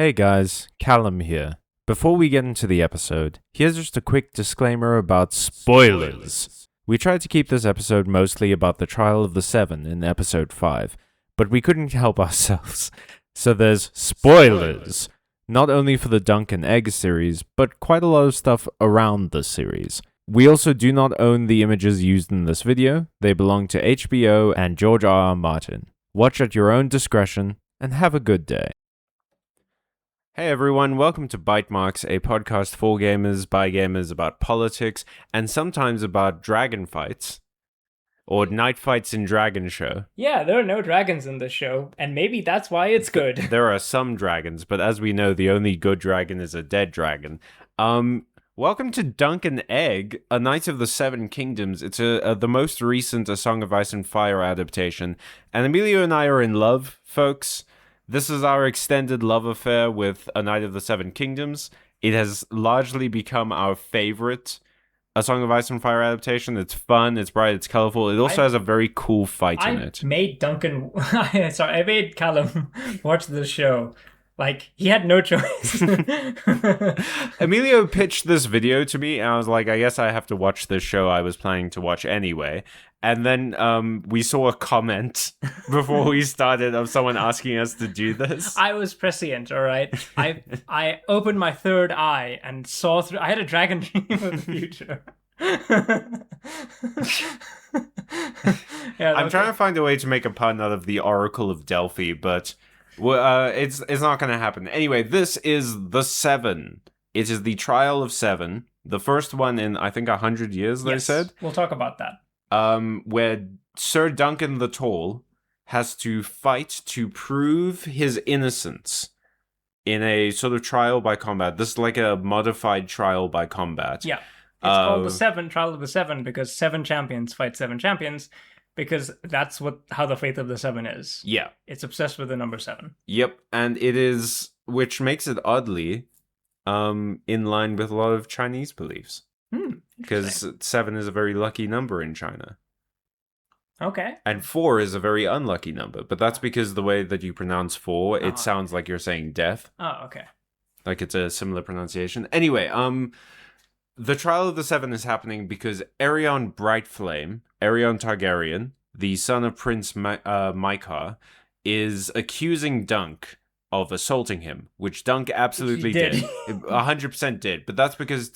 Hey guys, Callum here. Before we get into the episode, here's just a quick disclaimer about spoilers. We tried to keep this episode mostly about the trial of the Seven in episode 5, but we couldn't help ourselves. So there's spoilers, not only for the Dunk and Egg series, but quite a lot of stuff around the series. We also do not own the images used in this video. They belong to HBO and George R. R. Martin. Watch at your own discretion, and have a good day. Hey everyone, welcome to Byte, a podcast for gamers, by gamers about politics, and sometimes about dragon fights. Or night fights in Dragon Show. Yeah, there are no dragons in this show, and maybe that's why it's good. There are some dragons, but as we know, the only good dragon is a dead dragon. Welcome to Dunk and Egg, A Knight of the Seven Kingdoms. It's the most recent A Song of Ice and Fire adaptation. And Emilio and I are in love, folks. This is our extended love affair with A Knight of the Seven Kingdoms. It has largely become our favorite A Song of Ice and Fire adaptation. It's fun, it's bright, it's colorful. It also has a very cool fight in it. I made Callum watch the show. Like, he had no choice. Emilio pitched this video to me, and I was like, I guess I have to watch this show I was planning to watch anyway. And then we saw a comment before we started of someone asking us to do this. I was prescient, all right? I opened my third eye and saw through... I had a dragon dream of the future. I'm trying to find a way to make a pun out of the Oracle of Delphi, but... it's not going to happen. Anyway, this is the Seven. It is the trial of Seven. The first one in, I think, 100 years, they said. We'll talk about that. Where Sir Duncan the Tall has to fight to prove his innocence in a sort of trial by combat. This is like a modified trial by combat. Yeah. It's called the Trial of the Seven, because 7 champions fight 7 champions. Because that's how the Faith of the Seven is. Yeah. It's obsessed with the number 7. Yep, and it is, which makes it oddly in line with a lot of Chinese beliefs. Because 7 is a very lucky number in China. Okay. And 4 is a very unlucky number, but that's because the way that you pronounce 4, it sounds like you're saying death. Oh, okay. Like it's a similar pronunciation. Anyway, the Trial of the Seven is happening because Aerion Brightflame, Aerion Targaryen, the son of Prince Maekar, is accusing Dunk of assaulting him, which Dunk absolutely did. 100% did. But that's because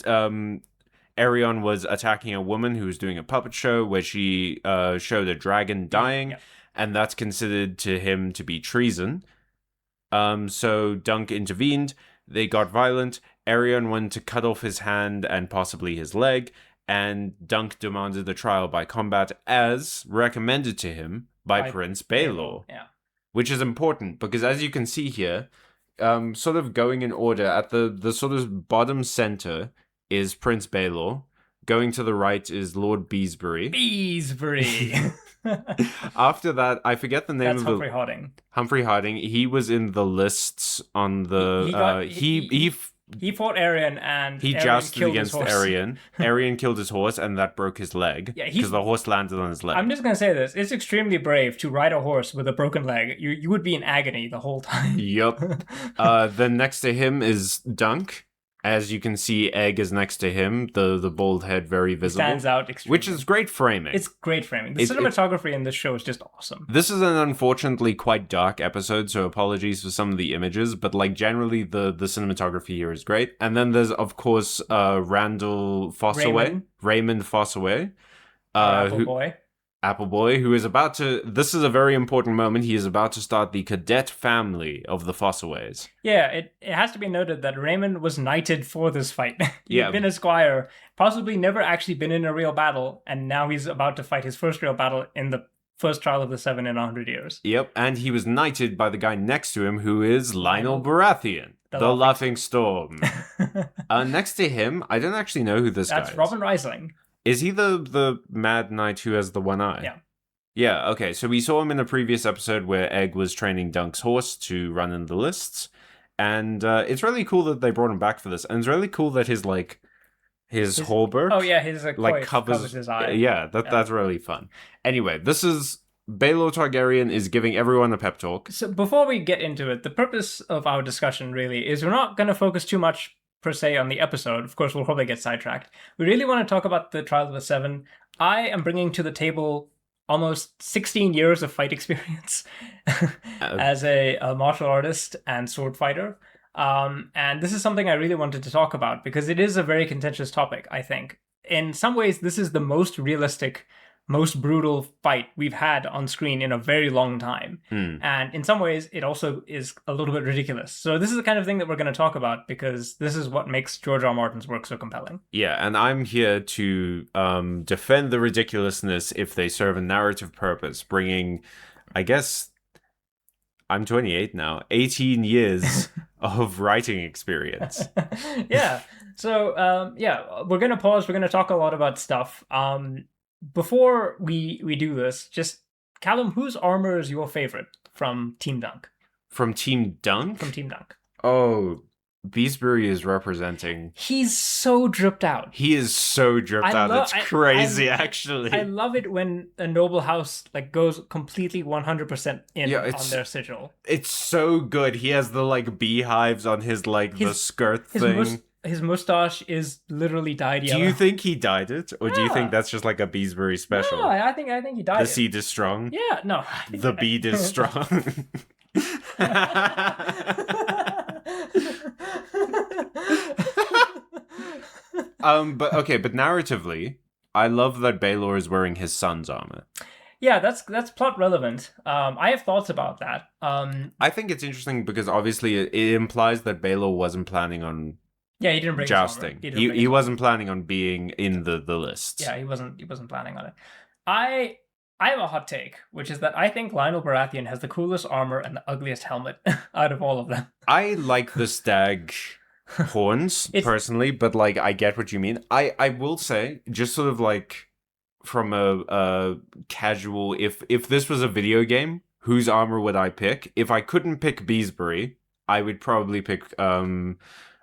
Aerion was attacking a woman who was doing a puppet show where she showed a dragon dying, and that's considered to him to be treason. So Dunk intervened. They got violent. Aerion wanted to cut off his hand and possibly his leg, and Dunk demanded the trial by combat as recommended to him by Prince Baelor. Yeah. Which is important, because as you can see here, sort of going in order, at the sort of bottom center is Prince Baelor. Going to the right is Lord Beesbury. After that, I forget the name That's of Humphrey Harding. Humphrey Harding. He was in the lists on the... He fought Aerion, and he jousted against Aerion. Aerion killed his horse, and that broke his leg because the horse landed on his leg. I'm just gonna say this: it's extremely brave to ride a horse with a broken leg. You would be in agony the whole time. Yup. Then next to him is Dunk. As you can see, Egg is next to him. The bald head, very visible. Stands out extremely. Which is great framing. It's great framing. The cinematography in this show is just awesome. This is an unfortunately quite dark episode, so apologies for some of the images, but like generally the cinematography here is great. And then there's, of course, Randall Fossaway. Raymond Fossaway. Apple Boy, who is about to... This is a very important moment. He is about to start the cadet family of the Fossaways. Yeah, it has to be noted that Raymond was knighted for this fight. He'd been a squire, possibly never actually been in a real battle, and now he's about to fight his first real battle in the first Trial of the Seven in 100 years. Yep, and he was knighted by the guy next to him, who is Lionel Baratheon, the Laughing Storm. Next to him, I don't actually know who this guy is. That's Robin Reisling. Is he the Mad Knight who has the one eye? Yeah. Yeah, okay. So we saw him in a previous episode where Egg was training Dunk's horse to run in the lists. And it's really cool that they brought him back for this. And it's really cool that his halberd... Oh, yeah, his covers his eye. Yeah, that's really fun. Anyway, this is Baelor Targaryen is giving everyone a pep talk. So before we get into it, the purpose of our discussion really is we're not going to focus too much per se on the episode. Of course, we'll probably get sidetracked. We really want to talk about the Trial of the Seven. I am bringing to the table almost 16 years of fight experience as a martial artist and sword fighter. And this is something I really wanted to talk about because it is a very contentious topic, I think. In some ways, this is the most realistic, most brutal fight we've had on screen in a very long time. And in some ways, it also is a little bit ridiculous. So this is the kind of thing that we're going to talk about because this is what makes George R. R. Martin's work so compelling. Yeah, and I'm here to defend the ridiculousness if they serve a narrative purpose, bringing, I guess, I'm 28 now, 18 years of writing experience. Yeah. So, we're going to pause. We're going to talk a lot about stuff. Before we do this, just, Callum, whose armor is your favorite from Team Dunk? From Team Dunk? From Team Dunk. Oh, Beesbury is representing. He's so dripped out. He is so dripped out. It's crazy, actually. I love it when a noble house like goes completely 100% in on their sigil. It's so good. He has the like beehives on his the skirt thing. His mustache is literally dyed yellow. Do you think he dyed it, or do you think that's just like a Beesbury special? No, I think he dyed it. The seed is strong. Yeah, no. The bead is strong. But narratively, I love that Baelor is wearing his son's armor. Yeah, that's plot relevant. I have thoughts about that. I think it's interesting because obviously it implies that Baelor wasn't planning on. Yeah, he didn't bring jousting. He wasn't planning on being in the list. Yeah, he wasn't planning on it. I have a hot take, which is that I think Lionel Baratheon has the coolest armor and the ugliest helmet out of all of them. I like the stag horns personally, but like I get what you mean. I will say, just sort of like from a casual, if this was a video game, whose armor would I pick? If I couldn't pick Beesbury, I would probably pick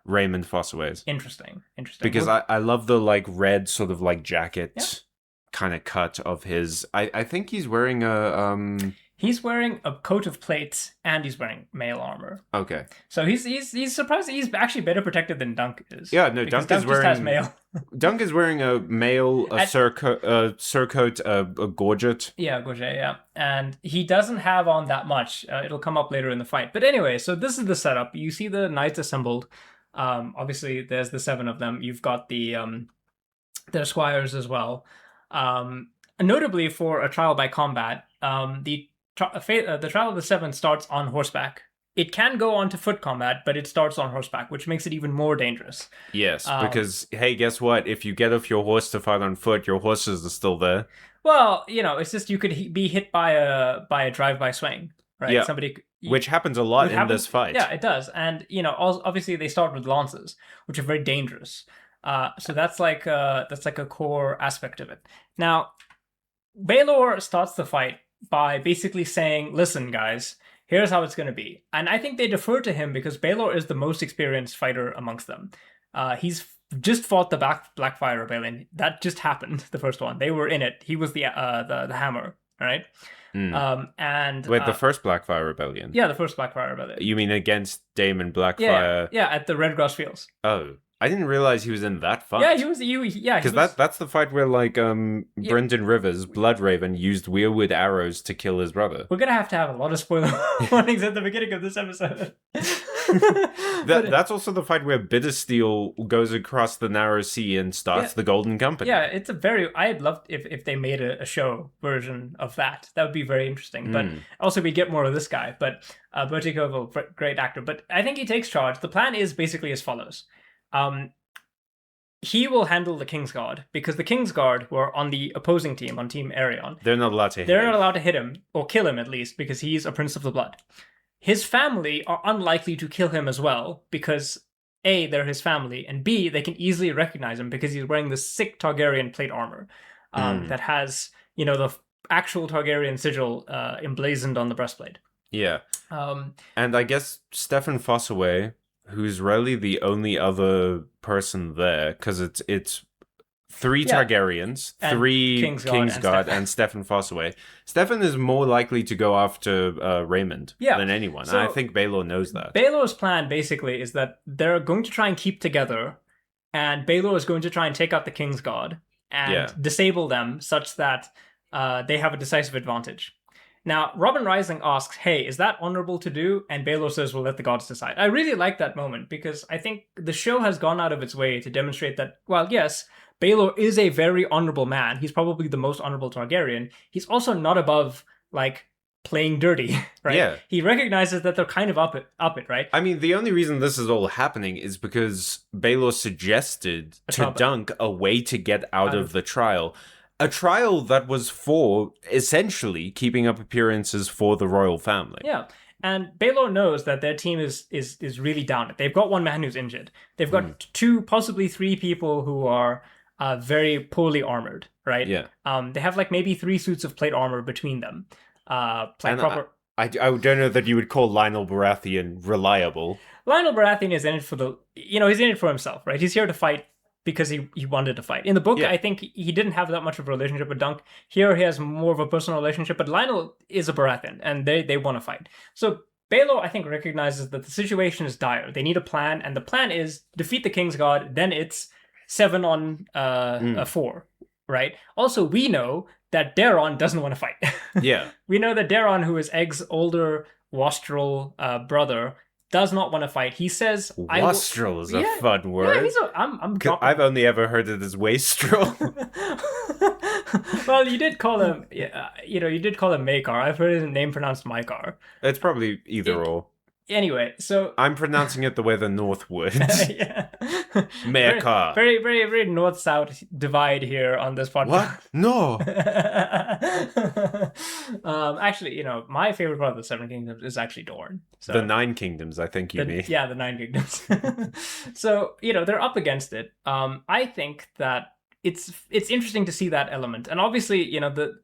Raymond Fossaway's. Interesting. Because I love the like red sort of like jacket kind of cut of his. I think he's wearing a He's wearing a coat of plates and he's wearing mail armor. Okay. So he's surprised he's actually better protected than Dunk is. Yeah, no, Dunk is wearing just has mail. Dunk is wearing a mail, a surcoat, a gorget. Yeah, gorget, yeah. And he doesn't have on that much. It'll come up later in the fight. But anyway, so this is the setup. You see the knights assembled. Obviously, there's the 7 of them. You've got their squires as well. Notably, for a trial by combat, the Trial of the 7 starts on horseback. It can go on to foot combat, but it starts on horseback, which makes it even more dangerous. Yes, because, hey, guess what? If you get off your horse to fight on foot, your horses are still there. Well, it's just you could be hit by a drive-by swing, right? Yeah. Which happens a lot in this fight. Yeah, it does. And, obviously they start with lances, which are very dangerous. So that's like a core aspect of it. Now, Baelor starts the fight by basically saying, listen, guys, here's how it's going to be. And I think they defer to him because Baelor is the most experienced fighter amongst them. He's just fought the Blackfire Rebellion. That just happened, the first one. They were in it. He was the hammer, right? And wait, the first Blackfire Rebellion? Yeah, the first Blackfire Rebellion. You mean against Daemon Blackfire? Yeah, at the Redgrass Fields. Oh. I didn't realize he was in that fight. Yeah, he was. Because that's the fight where Brendan Rivers, Bloodraven, used weirwood arrows to kill his brother. We're gonna have to have a lot of spoiler warnings at the beginning of this episode. That's also the fight where Bittersteel goes across the narrow sea and starts the Golden Company. Yeah, it's I'd love if they made a show version of that. That would be very interesting. But also we'd get more of this guy. But Bertie Koval, great actor. But I think he takes charge. The plan is basically as follows. He will handle the Kingsguard because the Kingsguard who are on the opposing team, on Team Arion. They're not allowed to hit him. They're not allowed to hit him, or kill him at least, because he's a Prince of the Blood. His family are unlikely to kill him as well, because A, they're his family, and B, they can easily recognize him because he's wearing the sick Targaryen plate armor that has, the actual Targaryen sigil emblazoned on the breastplate. Yeah. And I guess Stefan Fossaway, who's really the only other person there, because it's 3 Targaryens, And 3 Kingsguard Kingsguard, and Stefan Fossaway. Stefan is more likely to go after Raymond than anyone. So, I think Baelor knows that. Baelor's plan, basically, is that they're going to try and keep together, and Baelor is going to try and take out the Kingsguard and disable them such that they have a decisive advantage. Now, Robin Rising asks, hey, is that honorable to do? And Baelor says, well, let the gods decide. I really like that moment because I think the show has gone out of its way to demonstrate that, well, yes, Baelor is a very honorable man. He's probably the most honorable Targaryen. He's also not above, like, playing dirty, right? Yeah. He recognizes that they're kind of up it, right? I mean, the only reason this is all happening is because Baelor suggested to Dunk a way to get out of the trial. A trial that was for, essentially, keeping up appearances for the royal family. Yeah, and Baelor knows that their team is really down. They've got one man who's injured. They've got 2, possibly 3 people who are very poorly armored, right? Yeah. They have, like, maybe 3 suits of plate armor between them. I don't know that you would call Lionel Baratheon reliable. Lionel Baratheon is in it for he's in it for himself, right? He's here to fight because he wanted to fight. In the book, I think he didn't have that much of a relationship with Dunk. Here he has more of a personal relationship, but Lionel is a Baratheon, and they want to fight. So Baelor, I think, recognizes that the situation is dire. They need a plan, and the plan is defeat the Kingsguard, then it's 7 on 4, right? Also, we know that Daeron doesn't want to fight. Yeah. We know that Daeron, who is Egg's older Wastrel brother, does not want to fight. He says, "Wastrel is a fun word." Yeah, I've only ever heard it as wastrel. Well, you did call him, you did call him Maekar. I've heard his name pronounced Maekar. It's probably either or. Anyway, so I'm pronouncing it the way the North would. Yeah. Maekar. Very, very, very north-south divide here on this podcast. What? No. Actually, my favorite part of the 7 Kingdoms is actually Dorne. So, the 9 Kingdoms, I think you mean. Yeah, the 9 Kingdoms. So, they're up against it. I think that it's interesting to see that element. And obviously,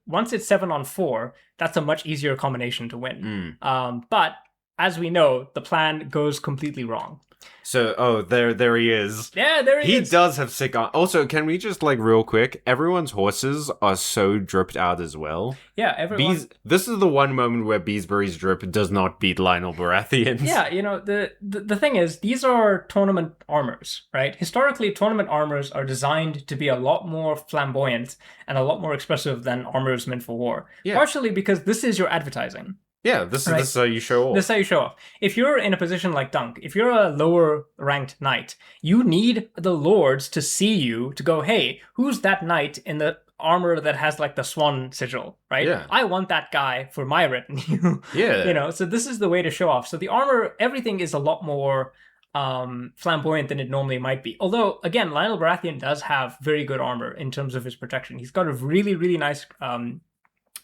once it's 7 on 4, that's a much easier combination to win. But as we know, the plan goes completely wrong. So, there he is. Yeah, there he is. He does have sick on. Also, can we just, real quick, everyone's horses are so dripped out as well. Yeah, everyone. This is the one moment where Beesbury's drip does not beat Lionel Baratheon's. Yeah, the thing is, these are tournament armors, right? Historically, tournament armors are designed to be a lot more flamboyant and a lot more expressive than armors meant for war. Yeah. Partially because this is your advertising. Yeah, this is how you show off. This is how you show off. If you're in a position like Dunk, if you're a lower ranked knight, you need the lords to see you to go, hey, who's that knight in the armor that has the swan sigil, right? Yeah. I want that guy for my retinue. Yeah. So this is the way to show off. So the armor, everything is a lot more flamboyant than it normally might be. Although, again, Lionel Baratheon does have very good armor in terms of his protection. He's got a really, really nice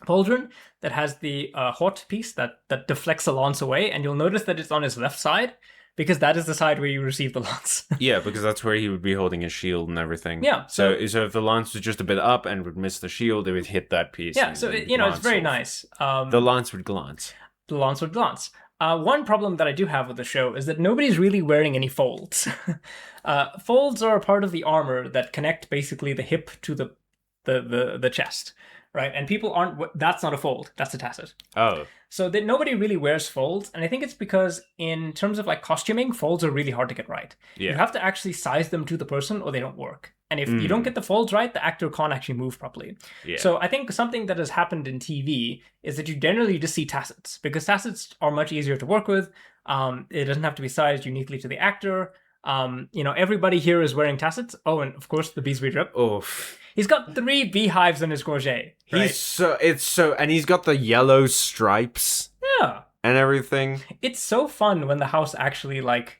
pauldron that has the hot piece that deflects a lance away, and you'll notice that it's on his left side because that is the side where you receive the lance. Yeah, because that's where he would be holding his shield and everything. Yeah. So if the lance was just a bit up and would miss the shield, it would hit that piece. Yeah, so it's very nice. The lance would glance. The lance would glance. One problem that I do have with the show is that nobody's really wearing any folds. Folds are a part of the armor that connect basically the hip to the chest. Right, and people aren't. That's not a fold. That's a tacet. Oh, so that nobody really wears folds, and I think it's because in terms of costuming, folds are really hard to get right. Yeah. You have to actually size them to the person, or they don't work. And if you don't get the folds right, the actor can't actually move properly. Yeah. So I think something that has happened in TV is that you generally just see tacets because tacets are much easier to work with. It doesn't have to be sized uniquely to the actor. Everybody here is wearing tacets. Oh, and of course the Beesbury drip. Oof. He's got 3 beehives in his gorget. Right? And he's got the yellow stripes. Yeah. And everything. It's so fun when the house actually commits.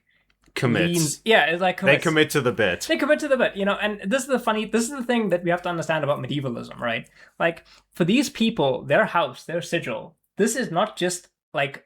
It's commits. They commit to the bit. They commit to the bit, and this is the thing that we have to understand about medievalism, right? For these people, their house, their sigil, this is not just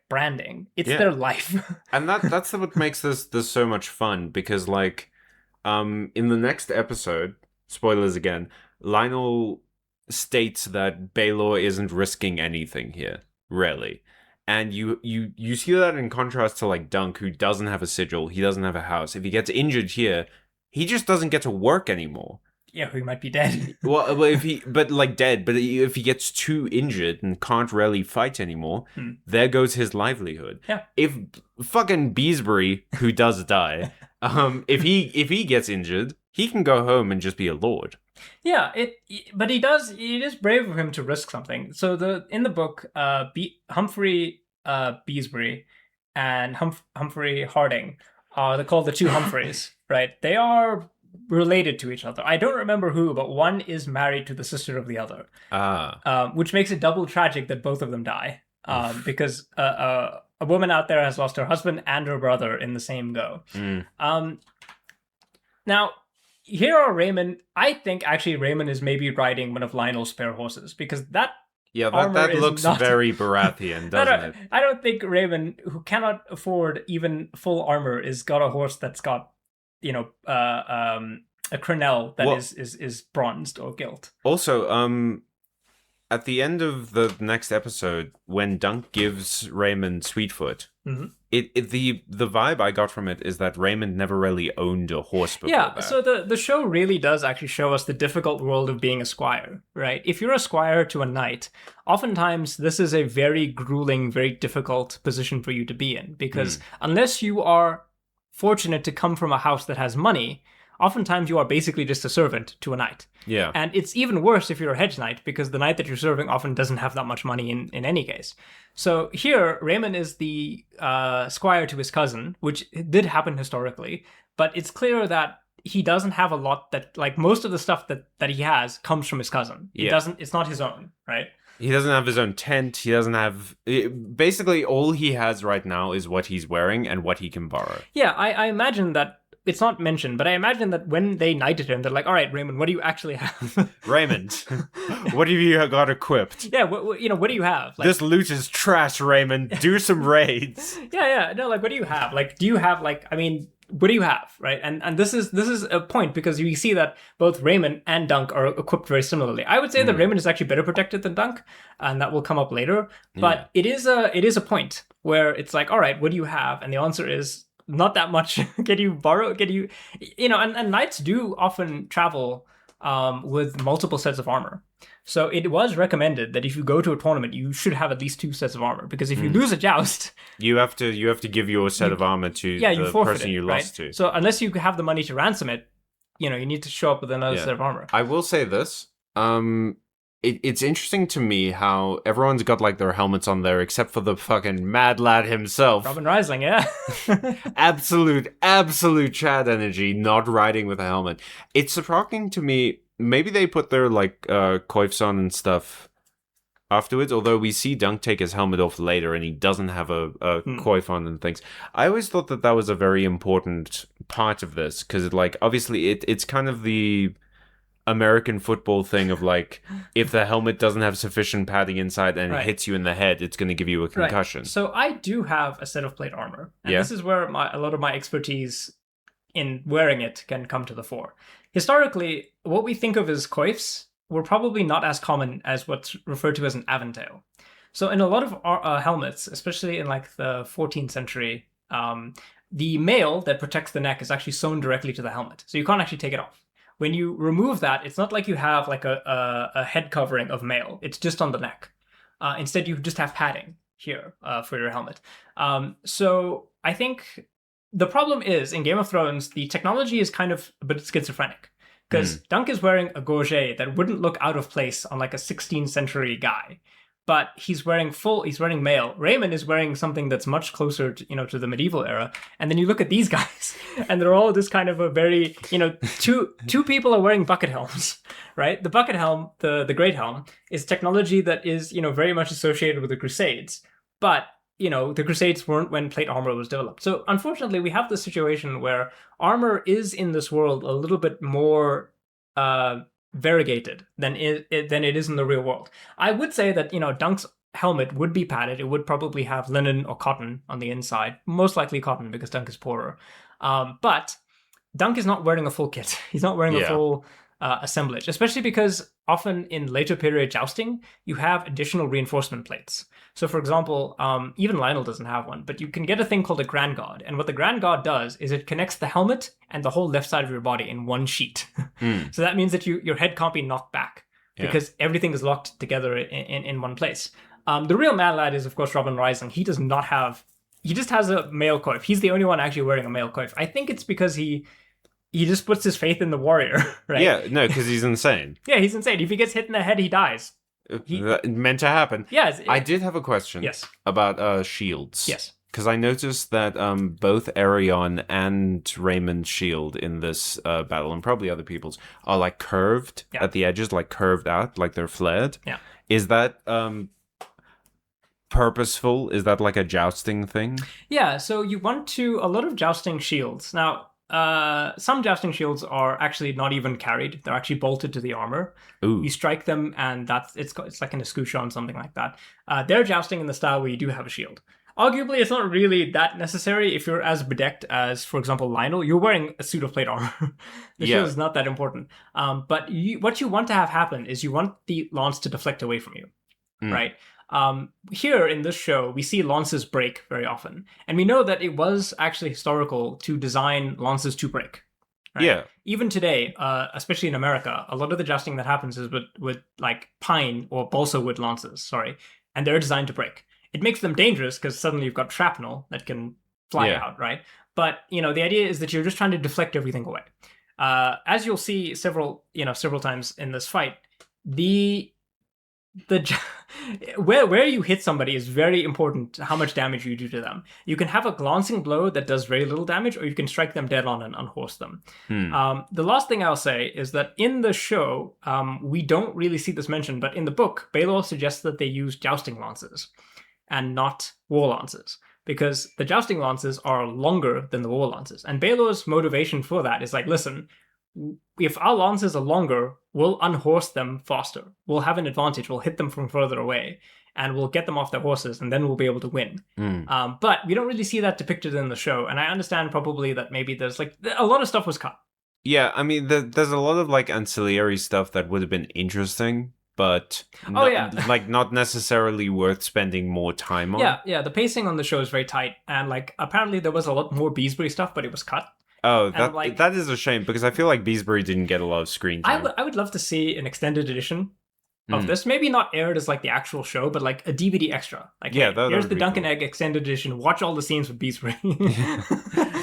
branding. It's their life. And that's what makes this so much fun because in the next episode, spoilers again, Lionel states that Baelor isn't risking anything here, really. And you see that in contrast to Dunk, who doesn't have a sigil, he doesn't have a house. If he gets injured here, he just doesn't get to work anymore. Yeah, he might be dead. Well, if he gets too injured and can't really fight anymore, there goes his livelihood. Yeah. If fucking Beesbury, who does die, if he gets injured, he can go home and just be a lord. Yeah, but he does. It is brave of him to risk something. So in the book, Humphrey Beesbury and Humphrey Harding they're called the two Humphreys, right? They are related to each other. I don't remember who, but one is married to the sister of the other. Which makes it double tragic that both of them die. Because a woman out there has lost her husband and her brother in the same go. Now, here are Raymond. I think actually Raymond is maybe riding one of Lionel's spare horses, because that looks very Baratheon, doesn't it? I don't think Raymond, who cannot afford even full armor, is got a horse that's got, a crenelle that is bronzed or gilt. Also, at the end of the next episode, when Dunk gives Raymond Sweetfoot, the vibe I got from it is that Raymond never really owned a horse before that. So the show really does actually show us the difficult world of being a squire, right? If you're a squire to a knight, oftentimes this is a very grueling, very difficult position for you to be in, because unless you are fortunate to come from a house that has money, oftentimes you are basically just a servant to a knight. Yeah. And it's even worse if you're a hedge knight, because the knight that you're serving often doesn't have that much money in any case. So here, Raymond is the squire to his cousin, which did happen historically, but it's clear that he doesn't have a lot that, like, most of the stuff that he has comes from his cousin. It's not his own, right? He doesn't have his own tent. He doesn't have... Basically, all he has right now is what he's wearing and what he can borrow. Yeah, I imagine that... It's not mentioned, but I imagine that when they knighted him, they're like, all right, Raymond, what do you actually have? Raymond, what have you got equipped? Yeah, what do you have? This loot is trash, Raymond. Do some raids. Yeah. No, like, what do you have? Like, do you have, like, I mean, what do you have, right? And this is a point, because you see that both Raymond and Dunk are equipped very similarly. I would say that Raymond is actually better protected than Dunk, and that will come up later. But it is a point where it's like, all right, what do you have? And the answer is... not that much. Can you borrow? And knights do often travel with multiple sets of armor. So it was recommended that if you go to a tournament, you should have at least 2 sets of armor, because if you lose a joust, you have to give your set of armor to the person you lost to. So unless you have the money to ransom it, you need to show up with another set of armor. I will say this. It's interesting to me how everyone's got, like, their helmets on there except for the fucking mad lad himself. Robin Rising, yeah. absolute Chad energy, not riding with a helmet. It's surprising to me. Maybe they put their, like, coifs on and stuff afterwards, although we see Dunk take his helmet off later and he doesn't have a coif on and things. I always thought that was a very important part of this, because, like, obviously it's kind of the... American football thing of, like, if the helmet doesn't have sufficient padding inside and it hits you in the head, it's going to give you a concussion. Right. So I do have a set of plate armor, and this is where a lot of my expertise in wearing it can come to the fore. Historically, what we think of as coifs were probably not as common as what's referred to as an aventail. So in a lot of helmets, especially in, like, the 14th century, the mail that protects the neck is actually sewn directly to the helmet, so you can't actually take it off. When you remove that, it's not like you have, like, a head covering of mail. It's just on the neck. Instead, you just have padding here for your helmet. So I think the problem is, in Game of Thrones, the technology is kind of a bit schizophrenic. Because Dunk is wearing a gorget that wouldn't look out of place on, like, a 16th century guy. But he's wearing mail. Raymond is wearing something that's much closer to the medieval era. And then you look at these guys, and they're all this kind of a very, two people are wearing bucket helms, right? The bucket helm, the great helm, is technology that is, very much associated with the Crusades. But, the Crusades weren't when plate armor was developed. So unfortunately, we have this situation where armor is in this world a little bit more variegated than it is in the real world. I would say that, Dunk's helmet would be padded. It would probably have linen or cotton on the inside, most likely cotton, because Dunk is poorer. But Dunk is not wearing a full kit. He's not wearing a full assemblage, especially because often in later period jousting, you have additional reinforcement plates. So, for example, even Lionel doesn't have one, but you can get a thing called a Grand Guard. And what the Grand Guard does is it connects the helmet and the whole left side of your body in one sheet. So that means that your head can't be knocked back because everything is locked together in one place. The real Mad Lad is, of course, Robin Rising. He does not have... He just has a male coif. He's the only one actually wearing a male coif. I think it's because he just puts his faith in the warrior, right? Yeah, no, because he's insane. Yeah, he's insane. If he gets hit in the head, he dies. Meant to happen. Yes. I did have a question about shields. Yes. Because I noticed that both Arion and Raymond's shield in this battle, and probably other people's, are like curved at the edges, like curved out, like they're flared. Yeah. Is that purposeful? Is that like a jousting thing? Yeah, so you want to... A lot of jousting shields. Now, some jousting shields are actually not even carried. They're actually bolted to the armor. Ooh. You strike them, and it's like an escutcheon, something like that. They're jousting in the style where you do have a shield. Arguably, it's not really that necessary if you're as bedecked as, for example, Lionel. You're wearing a suit of plate armor. The shield is not that important. But what you want to have happen is you want the lance to deflect away from you, right? Here in this show, we see lances break very often. And we know that it was actually historical to design lances to break. Right? Yeah. Even today, especially in America, a lot of the jousting that happens is with like pine or balsa wood lances, and they're designed to break. It makes them dangerous because suddenly you've got shrapnel that can fly out, right? But, the idea is that you're just trying to deflect everything away. As you'll see several times in this fight, where you hit somebody is very important to how much damage you do to them. You can have a glancing blow that does very little damage, or you can strike them dead on and unhorse them. The last thing I'll say is that in the show, we don't really see this mentioned, but in the book, Baelor suggests that they use jousting lances and not war lances, because the jousting lances are longer than the war lances. And Baelor's motivation for that is like, listen, if our lances are longer, we'll unhorse them faster. We'll have an advantage. We'll hit them from further away, and we'll get them off their horses, and then we'll be able to win. But we don't really see that depicted in the show, and I understand probably that maybe there's like a lot of stuff was cut. Yeah, I mean, there's a lot of like ancillary stuff that would have been interesting, but like not necessarily worth spending more time on. Yeah, the pacing on the show is very tight, and like apparently there was a lot more Beesbury stuff, but it was cut. Oh, that is a shame, because I feel like Beesbury didn't get a lot of screen time. I would love to see an extended edition of this. Maybe not aired as like the actual show, but like a DVD extra. Like, here's the Duncan Egg extended edition. Watch all the scenes with Beesbury.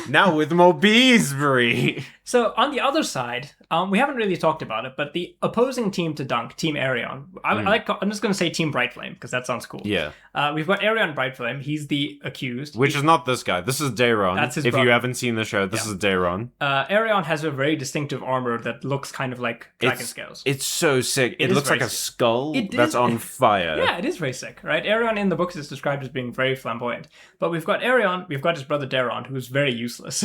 Now with more Beesbury. So on the other side, we haven't really talked about it, but the opposing team to Dunk, Team Arion. I'm just going to say Team Brightflame because that sounds cool. Yeah. We've got Arion Brightflame. He's the accused. Which is not this guy. This is Dayron. That's his brother. If you haven't seen the show, this is Dayron. Arion has a very distinctive armor that looks kind of like dragon scales. It's so sick. It looks like a skull that's on fire. Yeah, it is very sick, right? Arion in the books is described as being very flamboyant. But we've got Arion, we've got his brother Dayron, who's very useless.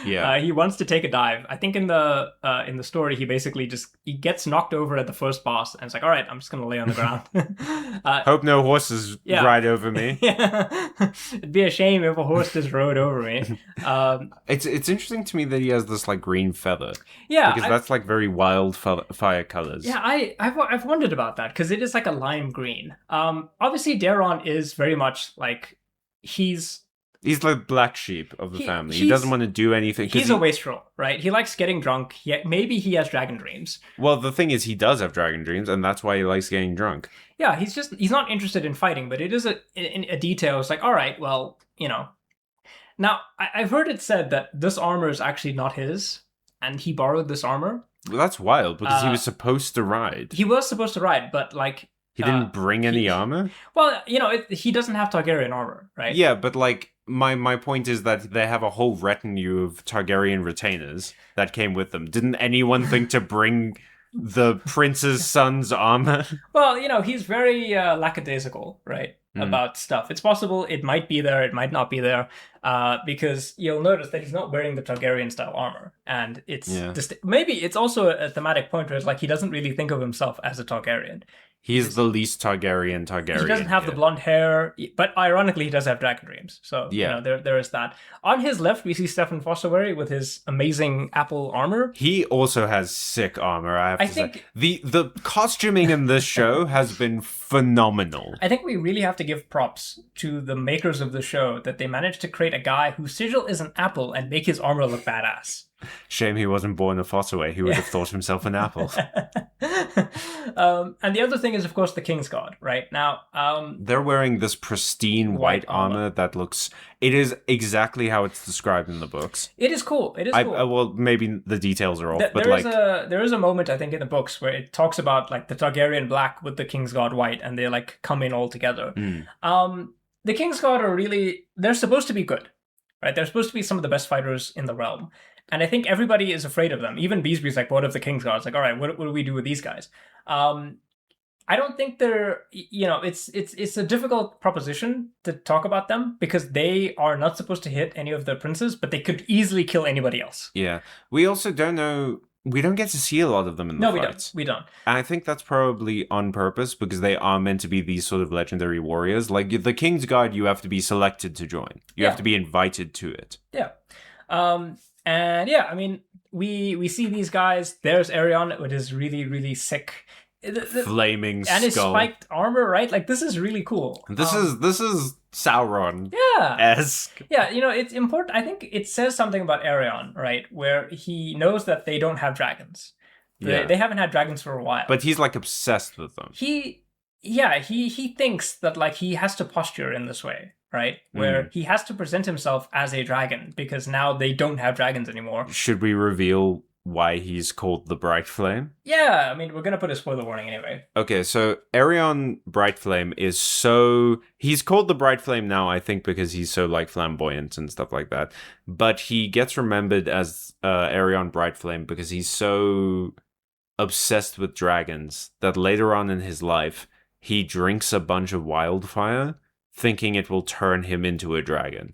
Yeah. He wants to take a dive. I think in the story, he basically he gets knocked over at the first boss, and it's like, all right, I'm just gonna lay on the ground. Hope no horses ride over me. Yeah. It'd be a shame if a horse just rode over me. It's interesting to me that he has this like green feather. Yeah, because that's like very wildfire colors. Yeah, I've wondered about that because it is like a lime green. Obviously, Dayron is very much like he's the black sheep of the family. He doesn't want to do anything. He's a wastrel, right? He likes getting drunk. Maybe he has dragon dreams. Well, the thing is, he does have dragon dreams, and that's why he likes getting drunk. Yeah, he's not interested in fighting, but it is a detail. It's like, all right, well, Now, I've heard it said that this armor is actually not his, and he borrowed this armor. Well, that's wild, because he was supposed to ride. He was supposed to ride, but like... He didn't bring any armor? Well, he doesn't have Targaryen armor, right? Yeah, but like, my point is that they have a whole retinue of Targaryen retainers that came with them. Didn't anyone think to bring the prince's son's armor? Well, he's very lackadaisical, right? About stuff. It's possible it might be there, it might not be there, because you'll notice that he's not wearing the Targaryen style armor, and it's maybe it's also a thematic point where it's like he doesn't really think of himself as a Targaryen. He's the least Targaryen. He doesn't have the blonde hair, but ironically, he does have dragon dreams. So, there is that. On his left, we see Stefan Fossowary with his amazing apple armor. He also has sick armor, I think say. The costuming in this show has been phenomenal. I think we really have to give props to the makers of the show that they managed to create a guy whose sigil is an apple and make his armor look badass. Shame he wasn't born a Fossoway. He would have thought himself an apple. And the other thing is, of course, the King's Guard, right? Now, they're wearing this pristine white armor that looks... It is exactly how it's described in the books. It is cool. It is cool. Well, maybe the details are off, but there is a moment, I think, in the books where it talks about like the Targaryen black with the King's Guard white, and they like come in all together. The King's Guard are really... They're supposed to be good, right? They're supposed to be some of the best fighters in the realm. And I think everybody is afraid of them. Even Beesby's like, what if the King's Guard? It's like, all right, what do we do with these guys? I don't think they're, it's a difficult proposition to talk about them because they are not supposed to hit any of the princes, but they could easily kill anybody else. Yeah. We also don't know, we don't get to see a lot of them in the fights. We don't. And I think that's probably on purpose because they are meant to be these sort of legendary warriors. Like the King's Guard, you have to be selected to join. You have to be invited to it. Yeah. And yeah, I mean, we see these guys. There's Aerion with his really, really sick flaming skull. And his spiked armor, right? Like, this is really cool. This is Sauron. Yeah. Esque. Yeah, it's important. I think it says something about Aerion, right? Where he knows that they don't have dragons. They haven't had dragons for a while. But he's like obsessed with them. He thinks that like he has to posture in this way, right? Where he has to present himself as a dragon because now they don't have dragons anymore. Should we reveal why he's called the Bright Flame? Yeah, I mean, we're going to put a spoiler warning anyway. Okay, so Aerion Bright Flame is so... He's called the Bright Flame now, I think, because he's so, like, flamboyant and stuff like that. But he gets remembered as Aerion Bright Flame because he's so obsessed with dragons that later on in his life, he drinks a bunch of wildfire, thinking it will turn him into a dragon.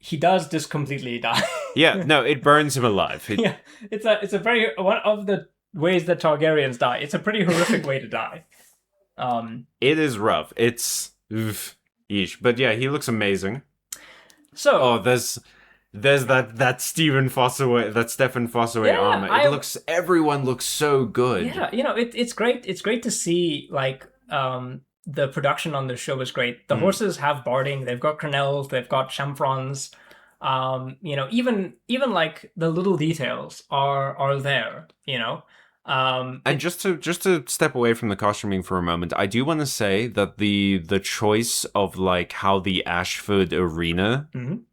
He does just completely die. Yeah, no, it burns him alive. It's a very... One of the ways that Targaryens die. It's a pretty horrific way to die. It is rough. It's... Yeesh. But yeah, he looks amazing. So... there's that Stefan Fossoway armor. Everyone looks so good. Yeah, it's great. It's great to see, like... the production on this show is great. The horses have barding. They've got crenels. They've got chamfrons. Even like the little details are there. And just to step away from the costuming for a moment, I do want to say that the choice of like how the Ashford arena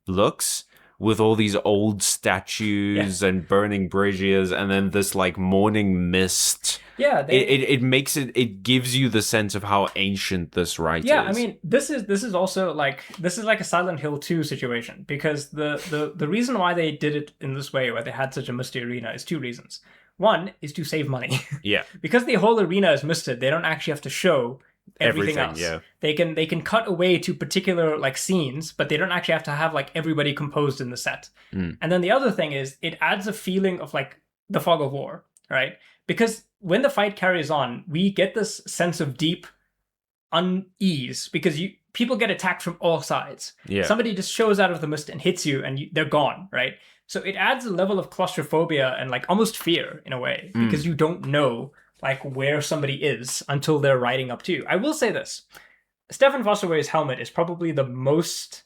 looks, with all these old statues and burning bridges, and then this like morning mist. Yeah, it gives you the sense of how ancient this rite is. Yeah, I mean, this is also like a Silent Hill 2 situation, because the reason why they did it in this way, where they had such a misty arena, is two reasons. One is to save money. Yeah. Because the whole arena is misted, they don't actually have to show everything else. Yeah. They can cut away to particular like scenes, but they don't actually have to have like everybody composed in the set. And then the other thing is it adds a feeling of like the fog of war, right? Because when the fight carries on, we get this sense of deep unease because people get attacked from all sides. Yeah. Somebody just shows out of the mist and hits you and they're gone, right? So it adds a level of claustrophobia and like almost fear in a way because you don't know like where somebody is until they're riding up to you. I will say this. Stefan Fossawary's helmet is probably the most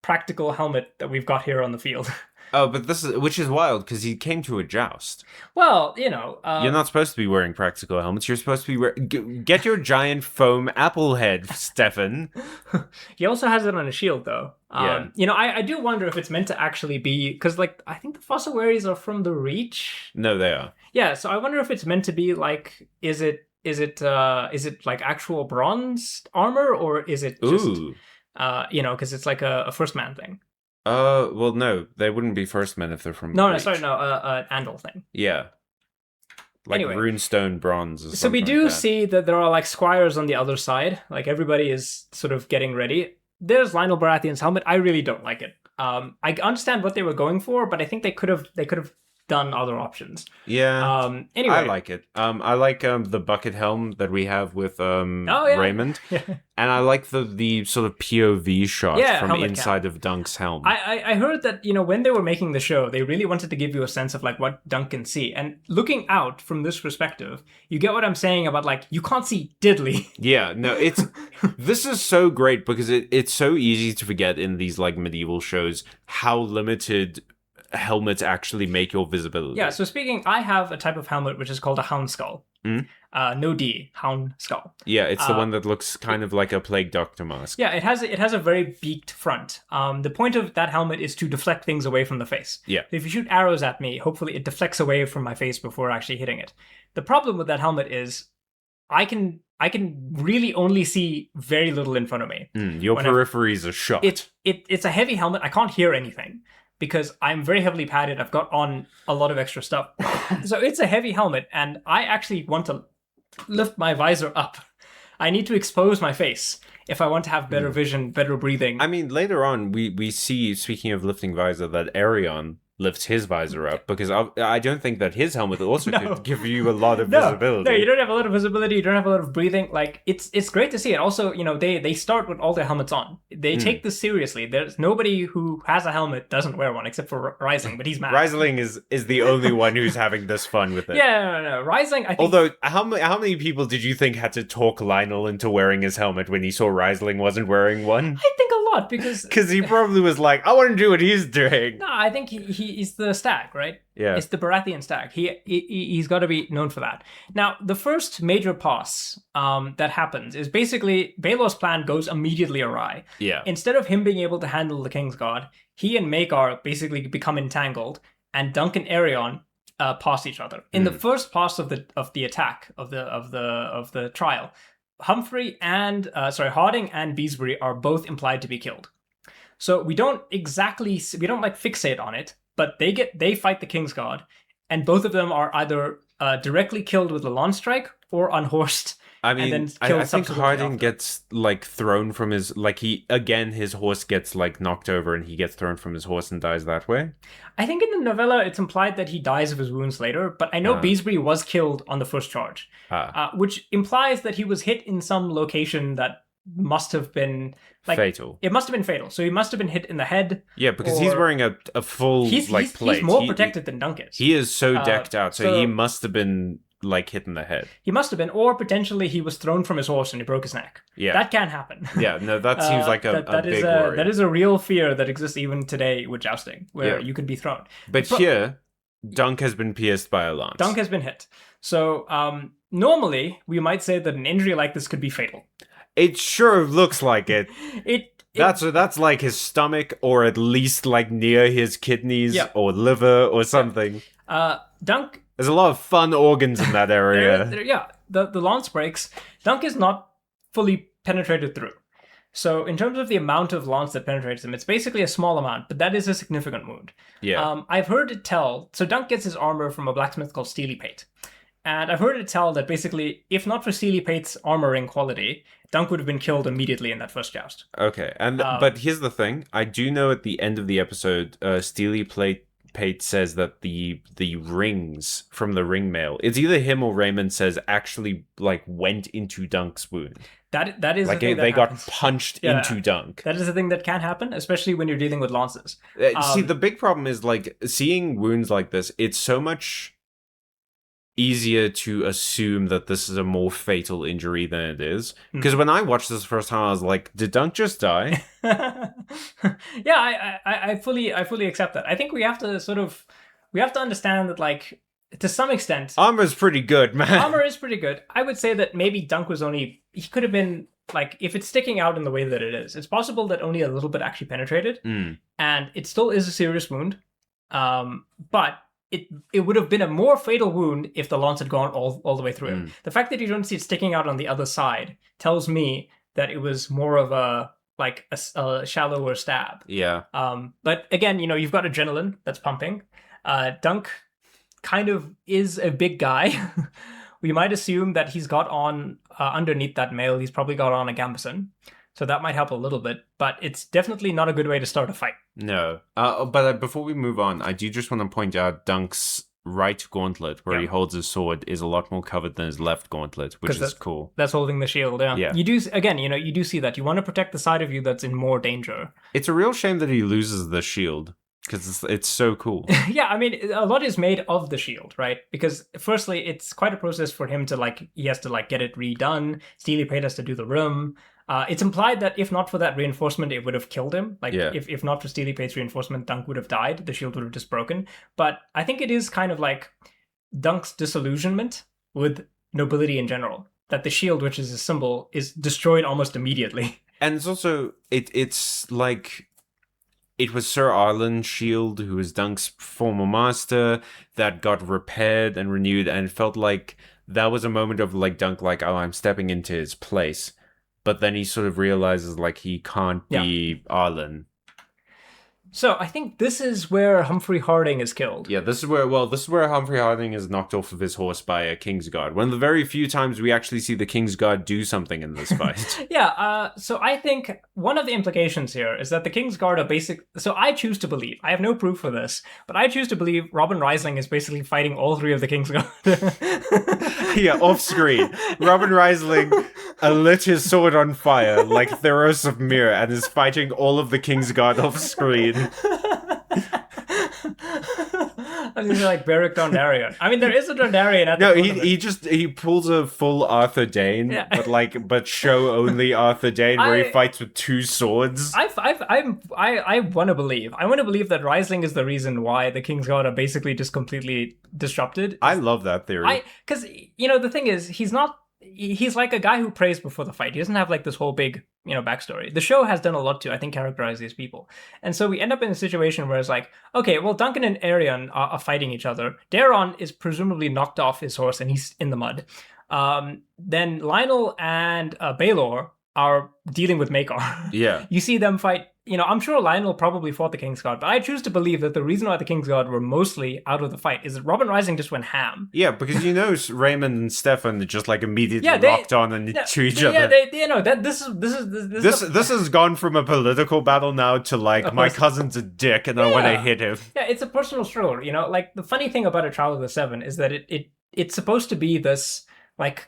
practical helmet that we've got here on the field. Oh, but which is wild because he came to a joust. Well, you're not supposed to be wearing practical helmets. You're supposed to be get your giant foam apple head, Stefan. He also has it on a shield, though. Yeah. I do wonder if it's meant to actually be, because like I think the Fossawaries are from the Reach. No, they are. Yeah, so I wonder if it's meant to be like, is it like actual bronze armor, or is it just because it's like a first man thing. Well, no, they wouldn't be first men if they're from Reach. Andal thing. Yeah. Like anyway, runestone bronze. Or so we do see that there are like squires on the other side. Like everybody is sort of getting ready. There's Lionel Baratheon's helmet. I really don't like it. I understand what they were going for, but I think they could have done other options. Yeah. Anyway, I like it. I like the bucket helm that we have with Raymond. And I like the sort of POV shot from inside of Dunk's helm. I heard that, when they were making the show, they really wanted to give you a sense of like what Dunk can see. And looking out from this perspective, you get what I'm saying about like you can't see diddly. Yeah, no, this is so great because it's so easy to forget in these like medieval shows how limited helmets actually make your visibility. Yeah, so I have a type of helmet which is called a hound skull. No D, hound skull. Yeah, it's the one that looks kind of like a plague doctor mask. Yeah, it has a very beaked front. The point of that helmet is to deflect things away from the face. Yeah. So if you shoot arrows at me, hopefully it deflects away from my face before actually hitting it. The problem with that helmet is I can really only see very little in front of me. Your peripheries are shot. It's a heavy helmet. I can't hear anything because I'm very heavily padded. I've got on a lot of extra stuff. So it's a heavy helmet, and I actually want to lift my visor up. I need to expose my face if I want to have better vision, better breathing. I mean, later on, we see, speaking of lifting visor, that Arion lifts his visor up because I don't think that his helmet also could give you a lot of visibility. No, you don't have a lot of visibility. You don't have a lot of breathing. Like it's great to see it. Also, they start with all their helmets on. They take this seriously. There's nobody who has a helmet doesn't wear one except for Rising, but he's mad. Rising is the only one who's having this fun with it. Yeah, no. Rising, I think. Although, how many people did you think had to talk Lionel into wearing his helmet when he saw Rising wasn't wearing one? I think a lot because he probably was like, I want to do what he's doing. No, I think he's the stag, right? Yeah. It's the Baratheon stag. He's got to be known for that. Now, the first major pause that happens is basically Baelor's plan goes immediately awry. Yeah. Instead of him being able to handle the Kingsguard, he and Maekar basically become entangled, and Dunk and Arion pass each other. In the first pass of the attack of the trial, Harding and Beesbury are both implied to be killed. So we don't fixate on it, but they fight the Kingsguard, and both of them are either directly killed with a launch strike or unhorsed. I mean, and then I think Harding gets like thrown from his his horse gets like knocked over and he gets thrown from his horse and dies that way. I think in the novella it's implied that he dies of his wounds later, but I know Beesbury was killed on the first charge, which implies that he was hit in some location that must have been fatal. It must have been fatal. So he must have been hit in the head. Yeah, because he's wearing a full plate. He's more protected than Dunk is. He is so decked out, so he must have been hit in the head. He must have been, or potentially he was thrown from his horse and he broke his neck. Yeah, that can happen. Yeah, no, that seems like a big worry. That is a real fear that exists even today with jousting, where you could be thrown. But here, Dunk has been pierced by a lance. Dunk has been hit. So normally we might say that an injury like this could be fatal. It sure looks like it. That's like his stomach, or at least like near his kidneys or liver or something. Dunk. There's a lot of fun organs in that area. The lance breaks. Dunk is not fully penetrated through. So in terms of the amount of lance that penetrates him, it's basically a small amount, but that is a significant wound. Yeah. I've heard it tell. So Dunk gets his armor from a blacksmith called Steely Pate. And I've heard it tell that basically, if not for Steely Pate's armoring quality, Dunk would have been killed immediately in that first joust. Okay, but here's the thing. I do know at the end of the episode, Steely Pate says that the rings from the ring mail, it's either him or Raymond says actually went into Dunk's wound. That is like they got punched into Dunk. That is a thing that can happen, especially when you're dealing with lances. See, the big problem is seeing wounds like this. It's so much easier to assume that this is a more fatal injury than it is. Because when I watched this the first time, I was like, did Dunk just die? Yeah, I fully accept that. I think we have to understand that, to some extent, armor's pretty good, man. Armor is pretty good. I would say that maybe Dunk he could have been, if it's sticking out in the way that it is, it's possible that only a little bit actually penetrated, and it still is a serious wound. But it would have been a more fatal wound if the lance had gone all the way through him. The fact that you don't see it sticking out on the other side tells me that it was more of a shallower stab. Yeah. But again, you've got adrenaline that's pumping. Dunk kind of is a big guy. We might assume that he's got on underneath that mail. He's probably got on a gambeson. So that might help a little bit, but it's definitely not a good way to start a fight. No. But before we move on, I do just want to point out Dunk's right gauntlet, where he holds his sword, is a lot more covered than his left gauntlet, which is cool. That's holding the shield, yeah. You do, again, you do see that. You want to protect the side of you that's in more danger. It's a real shame that he loses the shield, because it's so cool. Yeah, I mean, a lot is made of the shield, right? Because firstly, it's quite a process for him to, he has to, get it redone. Steely Pate has to do the room. It's implied that if not for that reinforcement, it would have killed him. If not for Steely Pate's reinforcement, Dunk would have died. The shield would have just broken. But I think it is kind of like Dunk's disillusionment with nobility in general. That the shield, which is a symbol, is destroyed almost immediately. And it's also, it's like... It was Sir Arlen's shield, who was Dunk's former master, that got repaired and renewed, and it felt like that was a moment of, Dunk, oh, I'm stepping into his place. But then he sort of realizes, he can't be Arlen. So I think this is where Humphrey Harding is killed. Yeah, this is where Humphrey Harding is knocked off of his horse by a Kingsguard. One of the very few times we actually see the Kingsguard do something in this fight. So I think one of the implications here is that the Kingsguard are so I choose to believe, I have no proof for this, but I choose to believe Robin Reisling is basically fighting all three of the Kingsguard. Yeah, off screen. Robin Reisling lit his sword on fire like Theros of Myr and is fighting all of the Kingsguard off screen. I was like Beric Dondarrion. I mean, there is a Dondarrion at the he pulls a full Arthur Dane, but show only Arthur Dane, where he fights with two swords. I want to believe. I want to believe that Reisling is the reason why the Kingsguard are basically just completely disrupted. I love that theory. Because the thing is, he's like a guy who prays before the fight. He doesn't have this whole big, backstory. The show has done a lot to, I think, characterize these people. And so we end up in a situation where it's okay, well, Duncan and Arion are fighting each other. Daron is presumably knocked off his horse and he's in the mud. Then Lionel and Baelor are dealing with Maekar. Yeah. You see them fight. I'm sure Lionel probably fought the Kingsguard, but I choose to believe that the reason why the Kingsguard were mostly out of the fight is that Robin Reisling just went ham. Yeah, because Raymond and Stefan just immediately locked on to each other. Yeah, this has gone from a political battle now to my cousin's a dick and I want to hit him. Yeah, it's a personal struggle. The funny thing about A Trial of the Seven is that it's supposed to be this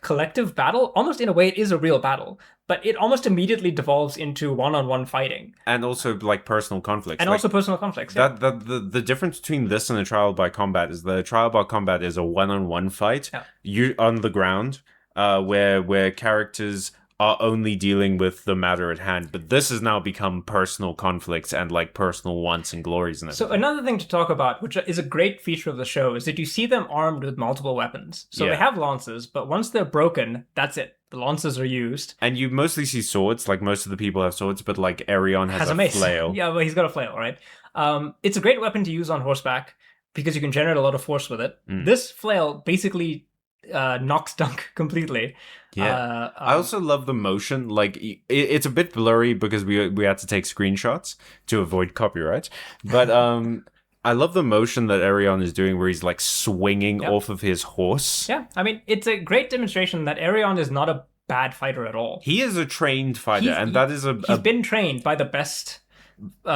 collective battle. Almost in a way, it is a real battle. But it almost immediately devolves into one-on-one fighting. And also, personal conflicts. And also personal conflicts, yeah. The difference between this and a trial by combat is that a trial by combat is a one-on-one fight. Yeah. You on the ground, where characters are only dealing with the matter at hand. But this has now become personal conflicts and personal wants and glories and everything. So another thing to talk about, which is a great feature of the show, is that you see them armed with multiple weapons. So they have lances, but once they're broken, that's it. The lances are used. And you mostly see swords, most of the people have swords, but Arion has a mace. flail. Yeah, well, he's got a flail, right? It's a great weapon to use on horseback because you can generate a lot of force with it. This flail basically knocks Dunk completely. Yeah. I also love the motion. It's a bit blurry because we had to take screenshots to avoid copyright. But I love the motion that Arion is doing where he's swinging off of his horse. Yeah, I mean, it's a great demonstration that Arion is not a bad fighter at all. He is a trained fighter, he's been trained by the best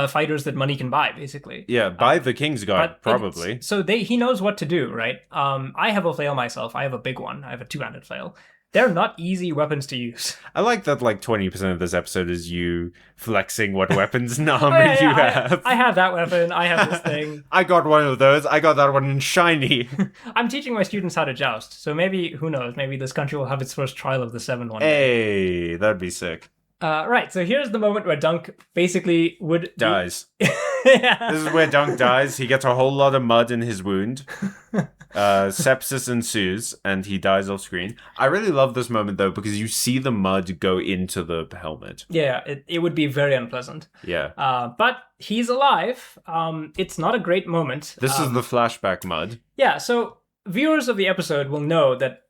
fighters that money can buy, basically. Yeah, by the Kingsguard, probably. So he knows what to do, right? I have a flail myself. I have a big one. I have a two-handed flail. They're not easy weapons to use. I like that 20% of this episode is you flexing what weapons and armor you have. I have that weapon. I have this thing. I got one of those. I got that one in shiny. I'm teaching my students how to joust. So maybe, who knows, maybe this country will have its first trial of the Seven one day. Hey, that'd be sick. Right, so here's the moment where Dunk basically dies. Yeah. This is where Dunk dies. He gets a whole lot of mud in his wound. Sepsis ensues, and he dies off screen. I really love this moment, though, because you see the mud go into the helmet. Yeah, it would be very unpleasant. Yeah. But he's alive. It's not a great moment. This is the flashback mud. Yeah, so viewers of the episode will know that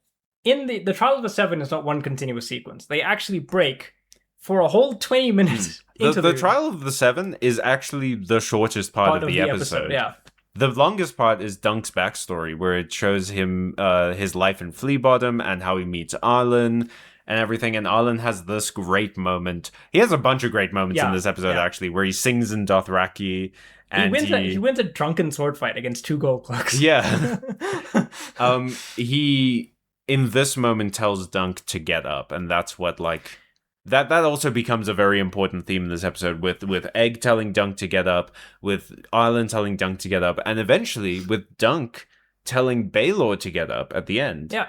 in the Trial of the Seven is not one continuous sequence. They actually break for a whole 20 minutes. The Trial of the Seven is actually the shortest part of the episode. Yeah. The longest part is Dunk's backstory, where it shows him his life in Flea Bottom and how he meets Arlen and everything. And Arlen has this great moment. He has a bunch of great moments in this episode, actually, where he sings in Dothraki. And he wins a drunken sword fight against 2 gold clerks. Yeah. He, in this moment, tells Dunk to get up. And that's what, like... That also becomes a very important theme in this episode, with Egg telling Dunk to get up, with Arlen telling Dunk to get up, and eventually with Dunk telling Baelor to get up at the end. Yeah,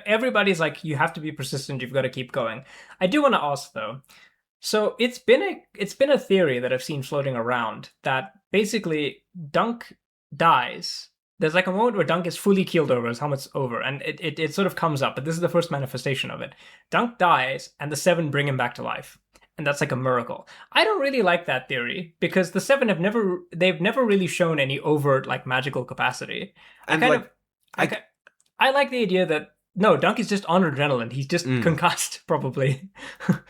everybody's like, you have to be persistent, you've got to keep going. I do want to ask, though, so it's been a theory that I've seen floating around that basically Dunk dies. There's like a moment where Dunk is fully keeled over, his helmet's over, and it sort of comes up, but this is the first manifestation of it. Dunk dies, and the Seven bring him back to life. And that's like a miracle. I don't really like that theory, because the Seven they've never really shown any overt like magical capacity. And I like the idea that no, Dunk is just on adrenaline. He's just concussed, probably.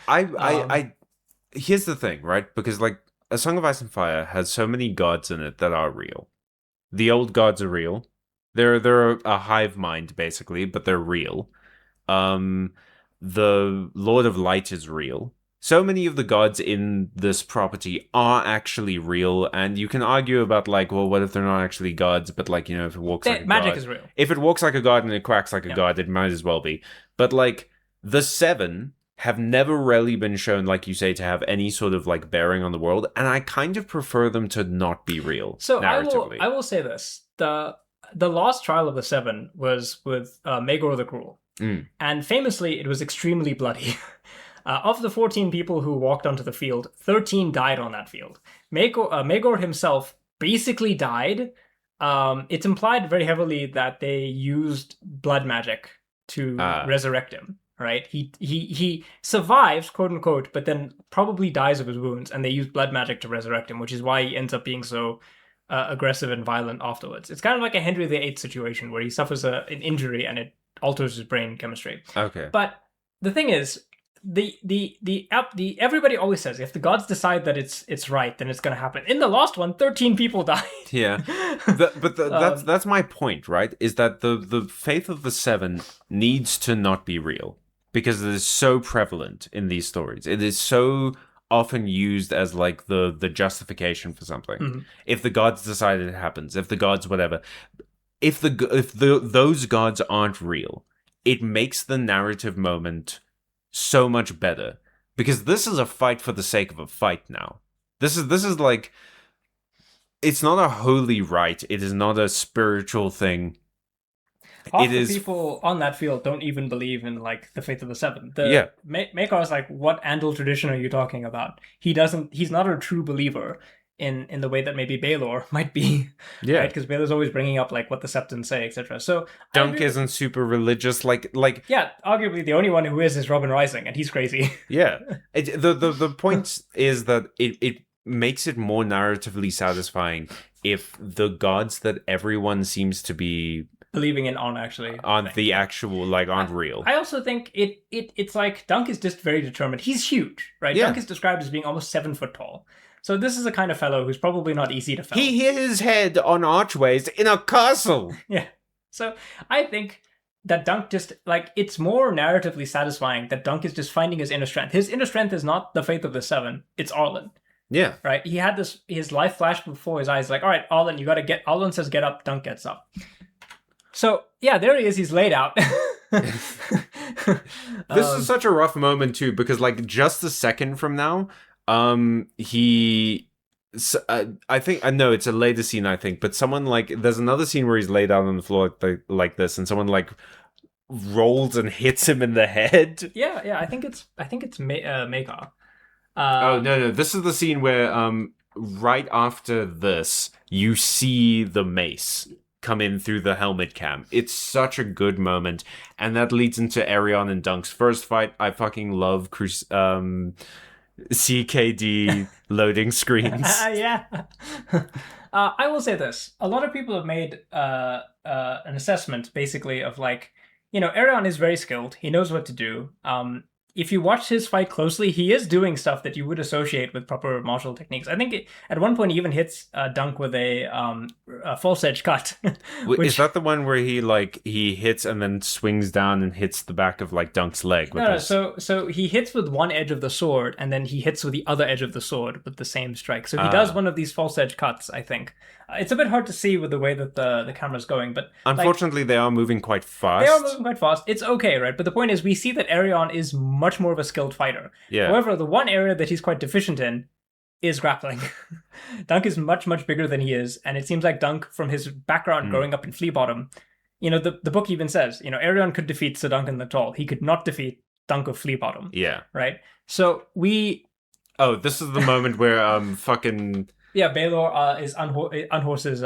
Here's the thing, right? Because like A Song of Ice and Fire has so many gods in it that are real. The old gods are real. They're a hive mind, basically, but they're real. The Lord of Light is real. So many of the gods in this property are actually real, and you can argue about, like, well, what if they're not actually gods, but, like, you know, if it walks like a magic god... is real. If it walks like a god and it quacks like a god, it might as well be. But, like, the Seven have never really been shown, like you say, to have any sort of, like, bearing on the world, and I kind of prefer them to not be real, so narratively. I will say this. The last trial of the Seven was with Maegor the Cruel. And famously, it was extremely bloody. Of the 14 people who walked onto the field, 13 died on that field. Maegor himself basically died. It's implied very heavily that they used blood magic to resurrect him. Right? He survives, quote unquote, but then probably dies of his wounds, and they use blood magic to resurrect him, which is why he ends up being so aggressive and violent afterwards. It's kind of like a Henry VIII situation where he suffers an injury and it alters his brain chemistry. Okay. But the thing is, everybody always says if the gods decide that it's right, then it's going to happen. In the last one, 13 people died. Yeah, that's my point, right? Is that the faith of the Seven needs to not be real because it is so prevalent in these stories. It is so often used as like the justification for something. Mm-hmm. If the gods decide it happens, if the gods whatever, if those gods aren't real, it makes the narrative moment so much better, because this is a fight for the sake of a fight now. This is like, it's not a holy rite, it is not a spiritual thing. Half the people on that field don't even believe in like the faith of the Seven. Maegor is like, what Andal tradition are you talking about? He's not a true believer in the way that maybe Baelor might be. Yeah. Right? Because Baelor's always bringing up like what the Septons say, etc. So Dunk isn't super religious, like yeah, arguably the only one who is Robin Rising, and he's crazy. Yeah. The point is that it makes it more narratively satisfying if the gods that everyone seems to be believing in aren't real. I also think it's like Dunk is just very determined. He's huge, right? Yeah. Dunk is described as being almost 7 foot tall. So this is a kind of fellow who's probably not easy to fell. He hit his head on archways in a castle. Yeah. So I think that Dunk just, like, it's more narratively satisfying that Dunk is just finding his inner strength. His inner strength is not the faith of the Seven. It's Arlen. Yeah. Right? He had his life flashed before his eyes. Like, all right, Arlen, you got to get... Arlen says get up, Dunk gets up. So, yeah, there he is. He's laid out. This is such a rough moment, too, because, like, just a second from now... I think I know it's a later scene, I think, but someone like there's another scene where he's laid out on the floor like this, and someone like rolls and hits him in the head. Yeah. I think it's Maegor. Oh no, this is the scene where right after this you see the mace come in through the helmet cam. It's such a good moment, and that leads into Aerion and Dunk's first fight. I fucking love CKD loading screens. Yeah. I will say this. A lot of people have made an assessment, basically, of like, you know, Aerion is very skilled. He knows what to do. if you watch his fight closely, he is doing stuff that you would associate with proper martial techniques. I think at one point he even hits Dunk with a false edge cut. Is that the one where he hits and then swings down and hits the back of like Dunk's leg? No, so he hits with one edge of the sword, and then he hits with the other edge of the sword with the same strike. So he does one of these false edge cuts, I think. It's a bit hard to see with the way that the camera's going, but unfortunately they are moving quite fast. They are moving quite fast. It's okay, right? But the point is, we see that Arion is much more of a skilled fighter. Yeah. However, the one area that he's quite deficient in is grappling. Dunk is much, much bigger than he is, and it seems like Dunk, from his background growing up in Flea Bottom, the book even says, Arion could defeat Sir Duncan the Tall. He could not defeat Dunk of Flea Bottom. Yeah. Right? So we... Oh, this is the moment where fucking... Yeah, Baelor unhorses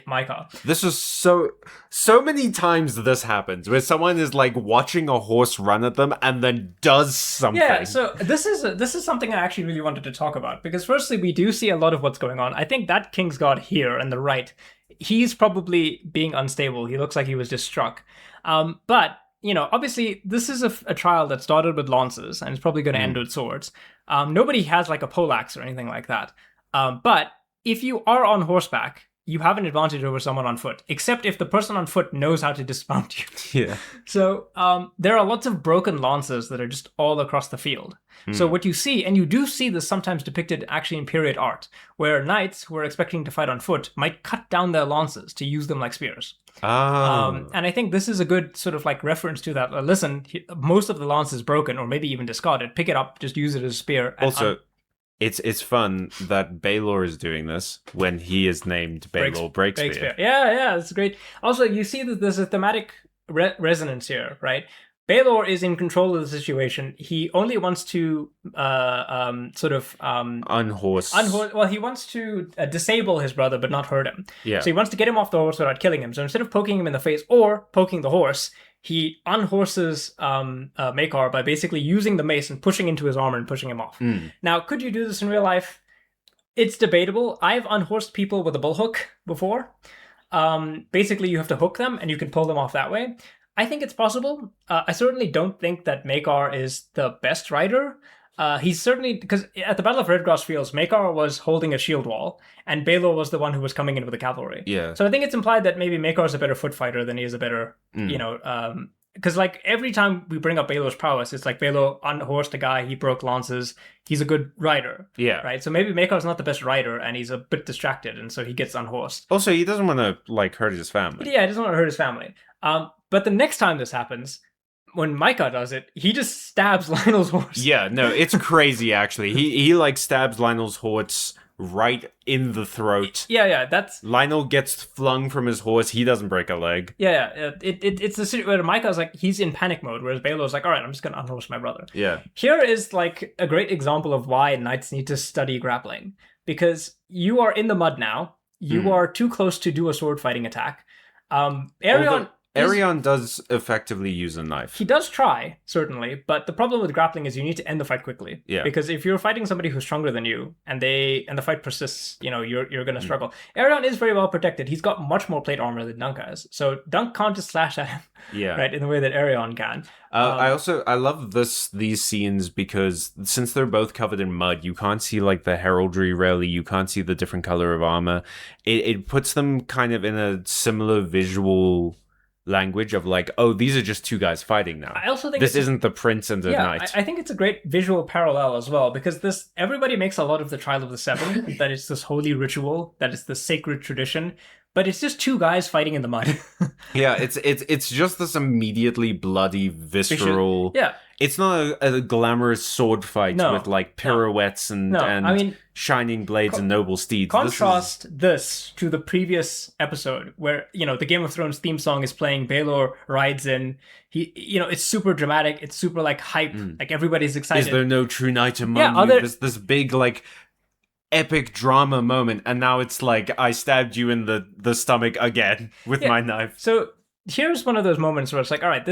Micah. This is so many times this happens where someone is like watching a horse run at them and then does something. Yeah, so this is something I actually really wanted to talk about, because firstly we do see a lot of what's going on. I think that King's Guard here on the right, he's probably being unstable. He looks like he was just struck. But obviously this is a trial that started with lances and it's probably going to end with swords. Nobody has like a poleaxe or anything like that. But if you are on horseback, you have an advantage over someone on foot, except if the person on foot knows how to dismount you. Yeah. So there are lots of broken lances that are just all across the field. So what you see, and you do see this sometimes depicted actually in period art, where knights who are expecting to fight on foot might cut down their lances to use them like spears. Oh. And I think this is a good sort of like reference to that. Listen, most of the lance is broken or maybe even discarded. Pick it up, just use it as a spear. Also, it's fun that Baelor is doing this when he is named Baelor Breakspear. Yeah, that's great. Also, you see that there's a thematic resonance here, right? Baelor is in control of the situation. He only wants to unhorse. Well, he wants to disable his brother, but not hurt him. Yeah. So he wants to get him off the horse without killing him. So instead of poking him in the face or poking the horse, he unhorses Makar by basically using the mace and pushing into his armor and pushing him off. Now, could you do this in real life? It's debatable. I've unhorsed people with a bullhook before. Basically, you have to hook them and you can pull them off that way. I think it's possible. I certainly don't think that Makar is the best rider. He's certainly, because at the Battle of Redgrass Fields, Makar was holding a shield wall, and Baelor was the one who was coming in with the cavalry. Yeah. So I think it's implied that maybe Makar is a better foot fighter than he is a better, because like every time we bring up Baelor's prowess, it's like Baelor unhorsed a guy, he broke lances, he's a good rider. Yeah. Right? So maybe Makar's not the best rider, and he's a bit distracted, and so he gets unhorsed. Also, he doesn't want to like hurt his family. Yeah, he doesn't want to hurt his family. But the next time this happens, when Micah does it, he just stabs Lionel's horse. Yeah, no, it's crazy actually. He like stabs Lionel's horse right in the throat. Yeah, that's... Lionel gets flung from his horse. He doesn't break a leg. Yeah. It's the situation where Micah's like, he's in panic mode, whereas Baelor's like, all right, I'm just going to unhorse my brother. Yeah. Here is like a great example of why knights need to study grappling. Because you are in the mud now. You are too close to do a sword fighting attack. Arion does effectively use a knife. He does try, certainly, but the problem with grappling is you need to end the fight quickly. Yeah. Because if you're fighting somebody who's stronger than you, and the fight persists, you're going to struggle. Arion is very well protected. He's got much more plate armor than Dunk has, so Dunk can't just slash at him. Yeah. Right, in the way that Arion can. I love these scenes because since they're both covered in mud, you can't see like the heraldry really. You can't see the different color of armor. It puts them kind of in a similar visual language of like, oh, these are just two guys fighting now. I also think this isn't the prince and the knight. I think it's a great visual parallel as well, because everybody makes a lot of the Trial of the Seven that it's this holy ritual, that it's the sacred tradition, but it's just two guys fighting in the mud. Yeah, it's just this immediately bloody, visceral. Yeah. It's not a glamorous sword fight with like pirouettes and shining blades and noble steeds. Contrast this to the previous episode where, the Game of Thrones theme song is playing, Baelor rides in. It's super dramatic, it's super like hype, like everybody's excited. Is there no true knight among you? This big like epic drama moment, and now it's like, I stabbed you in the stomach again with my knife. So here's one of those moments where it's like, all right,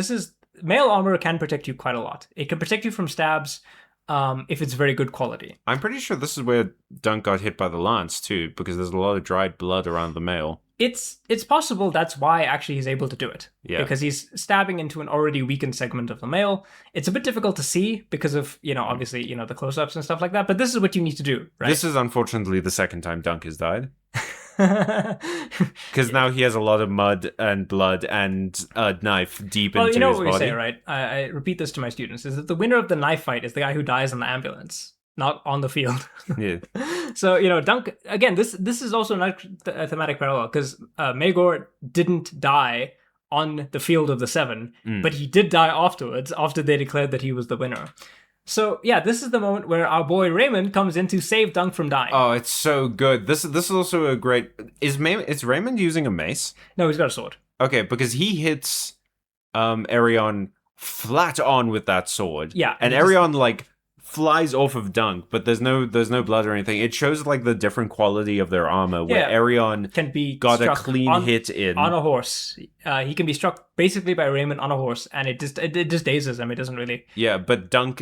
mail armor can protect you quite a lot. It can protect you from stabs if it's very good quality. I'm pretty sure this is where Dunk got hit by the lance too, because there's a lot of dried blood around the mail. It's possible that's why actually he's able to do it. Yeah. Because he's stabbing into an already weakened segment of the mail. It's a bit difficult to see because of, obviously, the close-ups and stuff like that. But this is what you need to do, right? This is unfortunately the second time Dunk has died. Because now he has a lot of mud and blood and a knife deep into his body. Well, you know what we say, right? I repeat this to my students, is that the winner of the knife fight is the guy who dies in the ambulance, not on the field. Yeah. So, Dunk, again, this is also not a thematic parallel, because Magor didn't die on the field of the Seven, but he did die afterwards, after they declared that he was the winner. So, yeah, this is the moment where our boy Raymond comes in to save Dunk from dying. Oh, it's so good. This is also a great... Is Raymond using a mace? No, he's got a sword. Okay, because he hits Arion flat on with that sword. Yeah. And Arion, flies off of Dunk, but there's no blood or anything. It shows the different quality of their armor, where Arion can be got a clean hit in on a horse. He can be struck basically by Raymond on a horse, and it just dazes him. It doesn't really. Yeah, but Dunk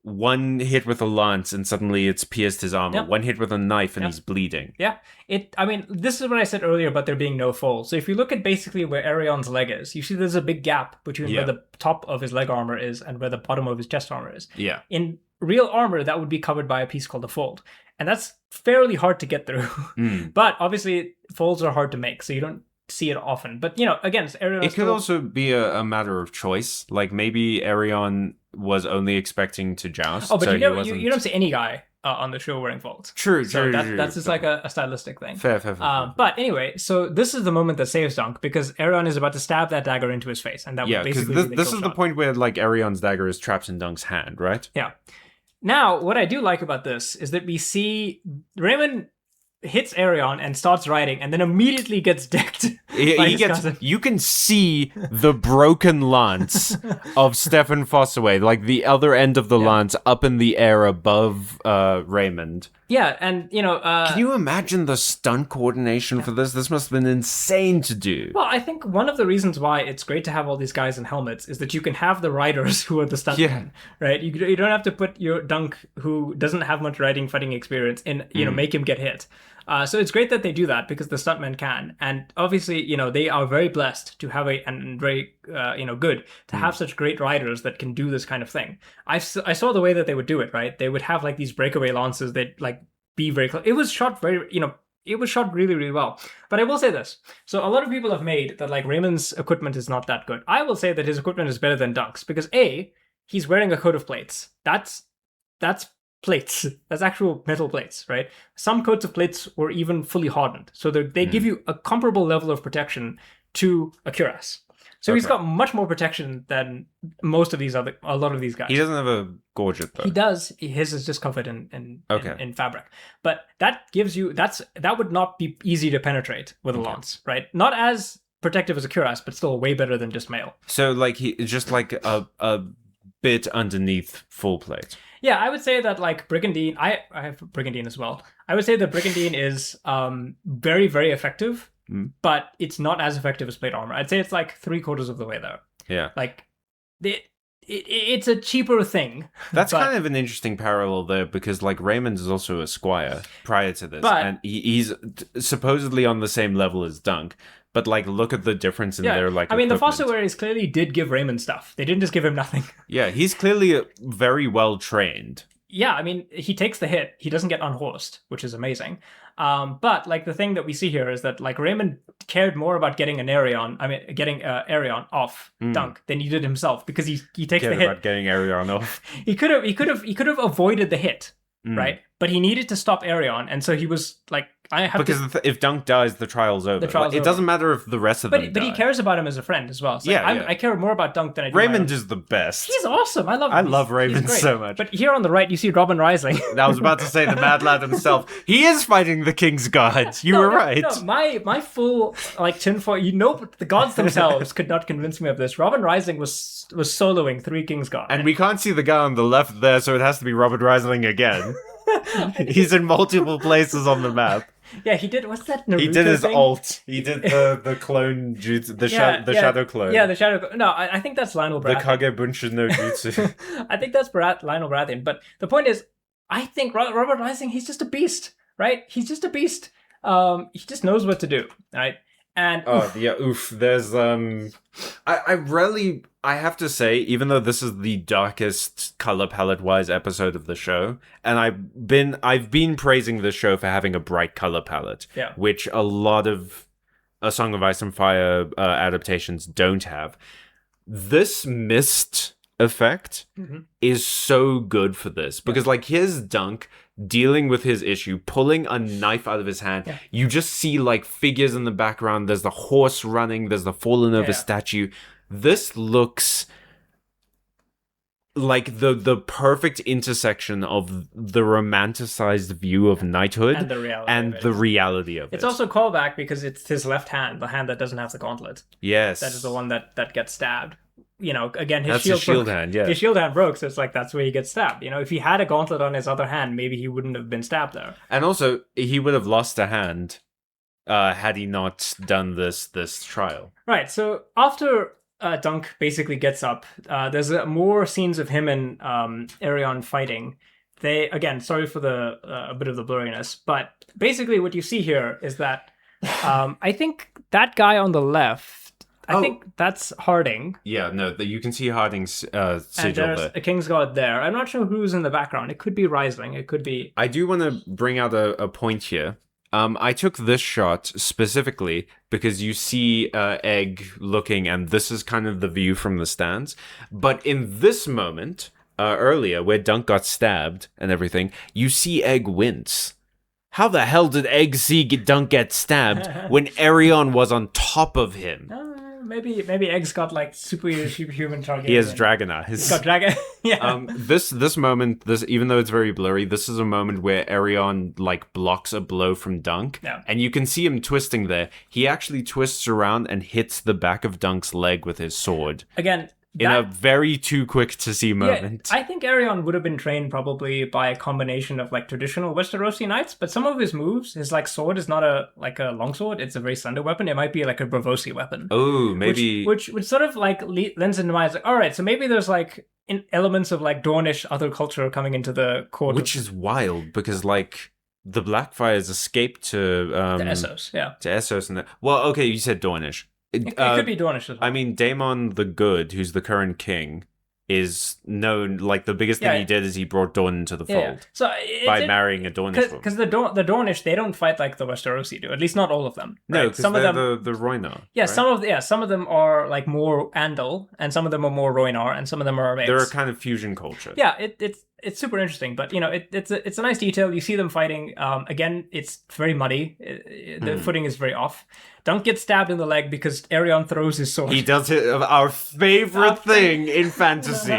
one hit with a lance and suddenly it's pierced his armor. Yep. One hit with a knife and he's bleeding. Yeah. This is what I said earlier about there being no fall. So if you look at basically where Arion's leg is, you see there's a big gap between where the top of his leg armor is and where the bottom of his chest armor is. Yeah. In real armor, that would be covered by a piece called a fold. And that's fairly hard to get through. But obviously, folds are hard to make, so you don't see it often. But, again, it could also be a matter of choice. Maybe Arion was only expecting to joust. Oh, but you don't see any guy on the show wearing folds. True. That's just like a stylistic thing. Fair. But anyway, so this is the moment that saves Dunk, because Arion is about to stab that dagger into his face, and that would basically be this is the point where Arion's dagger is trapped in Dunk's hand, right? Yeah. Now, what I do like about this is that we see Raymond hits Arion and starts riding, and then immediately gets decked. You can see the broken lance of Stefan Fossaway, the other end of the lance up in the air above Raymond. Yeah, and can you imagine the stunt coordination for this? This must have been insane to do. Well, I think one of the reasons why it's great to have all these guys in helmets is that you can have the riders who are the stuntmen, right? You don't have to put your Dunk, who doesn't have much fighting experience, in make him get hit. So it's great that they do that, because the stuntmen can, and obviously they are very blessed to have very good to have such great riders that can do this kind of thing. I saw the way that they would do it. Right, they would have these breakaway lances that be very close. It was shot it was shot really, really well. But I will say this. So a lot of people have made that Raymond's equipment is not that good. I will say that his equipment is better than Dunk's, because he's wearing a coat of plates. That's plates. That's actual metal plates, right? Some coats of plates were even fully hardened. So they give you a comparable level of protection to a cuirass. So he's got much more protection than a lot of these guys. He doesn't have a gorget though. He does. His is just covered in fabric. But that gives you that would not be easy to penetrate with a lance, right? Not as protective as a cuirass, but still way better than just mail. So he just a bit underneath full plate. Yeah, I would say that Brigandine, I have Brigandine as well. I would say that Brigandine is very, very effective, but it's not as effective as plate armor. I'd say it's 3/4 of the way there. Yeah. It's a cheaper thing. That's kind of an interesting parallel there, because Raymond is also a squire prior to this, and he's supposedly on the same level as Dunk. But look at the difference in their I mean, the Fossawaries clearly did give Raymond stuff. They didn't just give him nothing. Yeah, he's clearly very well trained. Yeah, I mean, he takes the hit. He doesn't get unhorsed, which is amazing. But the thing that we see here is that Raymond cared more about getting Arion off Dunk than he did himself, because he takes the hit. About getting Arion off. He could have avoided the hit, right? But he needed to stop Arion, and so he was if Dunk dies, the trial's over. It doesn't matter if the rest of them die. But he cares about him as a friend as well. So I care more about Dunk than I do Raymond is the best. He's awesome. I love Raymond so much. But here on the right, you see Robin Rising. I was about to say the mad lad himself. He is fighting the King's Guards. You were right. No, my full tinfoil. The gods themselves could not convince me of this. Robin Rising was soloing 3 King's Guards, and we can't see the guy on the left there, so it has to be Robin Rising again. He's in multiple places on the map. Yeah, he did. What's that Naruto He did his thing? Alt. He did the clone jutsu, the shadow clone. Yeah, the shadow. No, I think that's Lionel Baratheon. The Kage Bunshin no Jutsu. I think that's Lionel Baratheon. But the point is, I think Robert Rising, he's just a beast, right? He's just a beast. He just knows what to do, right? And there's I have to say, even though this is the darkest color palette wise episode of the show, and I've been praising the show for having a bright color palette, which a lot of A Song of Ice and Fire adaptations don't have. This mist effect is so good for this, because like here's Dunk dealing with his issue, pulling a knife out of his hand. You just see like figures in the background. There's the horse running, there's the fallen over statue. This looks like the perfect intersection of the romanticized view of knighthood and the reality of it. It's also callback because it's his left hand, the hand that doesn't have the gauntlet. Yes. That is the one that gets stabbed. You know, again, his that's shield hand, yeah. His shield hand broke, so it's like that's where he gets stabbed. You know, if he had a gauntlet on his other hand, maybe he wouldn't have been stabbed there. And also, he would have lost a hand had he not done this trial. Right, so after Dunk basically gets up, there's more scenes of him and Arion fighting. They, again, sorry for the a bit of the blurriness, but basically what you see here is that I think that guy on the left, I think that's Harding. Yeah, no, you can see Harding's sigil and there's there. a King's Guard there. I'm not sure who's in the background. It could be Riesling. It could be... I do want to bring out a point here. I took this shot specifically because you see Egg looking, and this is kind of the view from the stands. But in this moment, earlier, where Dunk got stabbed and everything, you see Egg wince. How the hell did Egg see Dunk get stabbed when Arion was on top of him? Maybe Egg's got like superhuman target. He has dragon eyes. He's got dragon. Yeah. This moment, even though it's very blurry, this is a moment where Arion like blocks a blow from Dunk, and you can see him twisting there. He actually twists around and hits the back of Dunk's leg with his sword. Again. In a very too quick to see moment. Yeah, I think Arion would have been trained probably by a combination of like traditional Westerosi knights, but some of his moves, his like sword is not a longsword, it's a very slender weapon. It might be like a Bravosi weapon. Oh, maybe which sort of like lends into my eyes like, all right, so maybe there's like elements of like Dornish other culture coming into the court, which is wild because like the Blackfires escaped to Essos, to Essos and well, okay, you said Dornish. It could be Dornish as well. I mean, Daemon the Good, who's the current king, is known, like, the biggest thing he did is he brought Dorne into the fold So by marrying a Dornish woman. Because the Dornish, they don't fight like the Westerosi do, at least not all of them. Right? No, because they're the Rhoynar. Yeah, right? Some of them are like more Andal, and some of them are more Rhoynar, and some of them are Maids. They're a kind of fusion culture. Yeah, it's super interesting, but you know, it's a nice detail. You see them fighting. Again, it's very muddy. The footing is very off. Dunk gets stabbed in the leg because Arion throws his sword. He does our favorite thing in fantasy,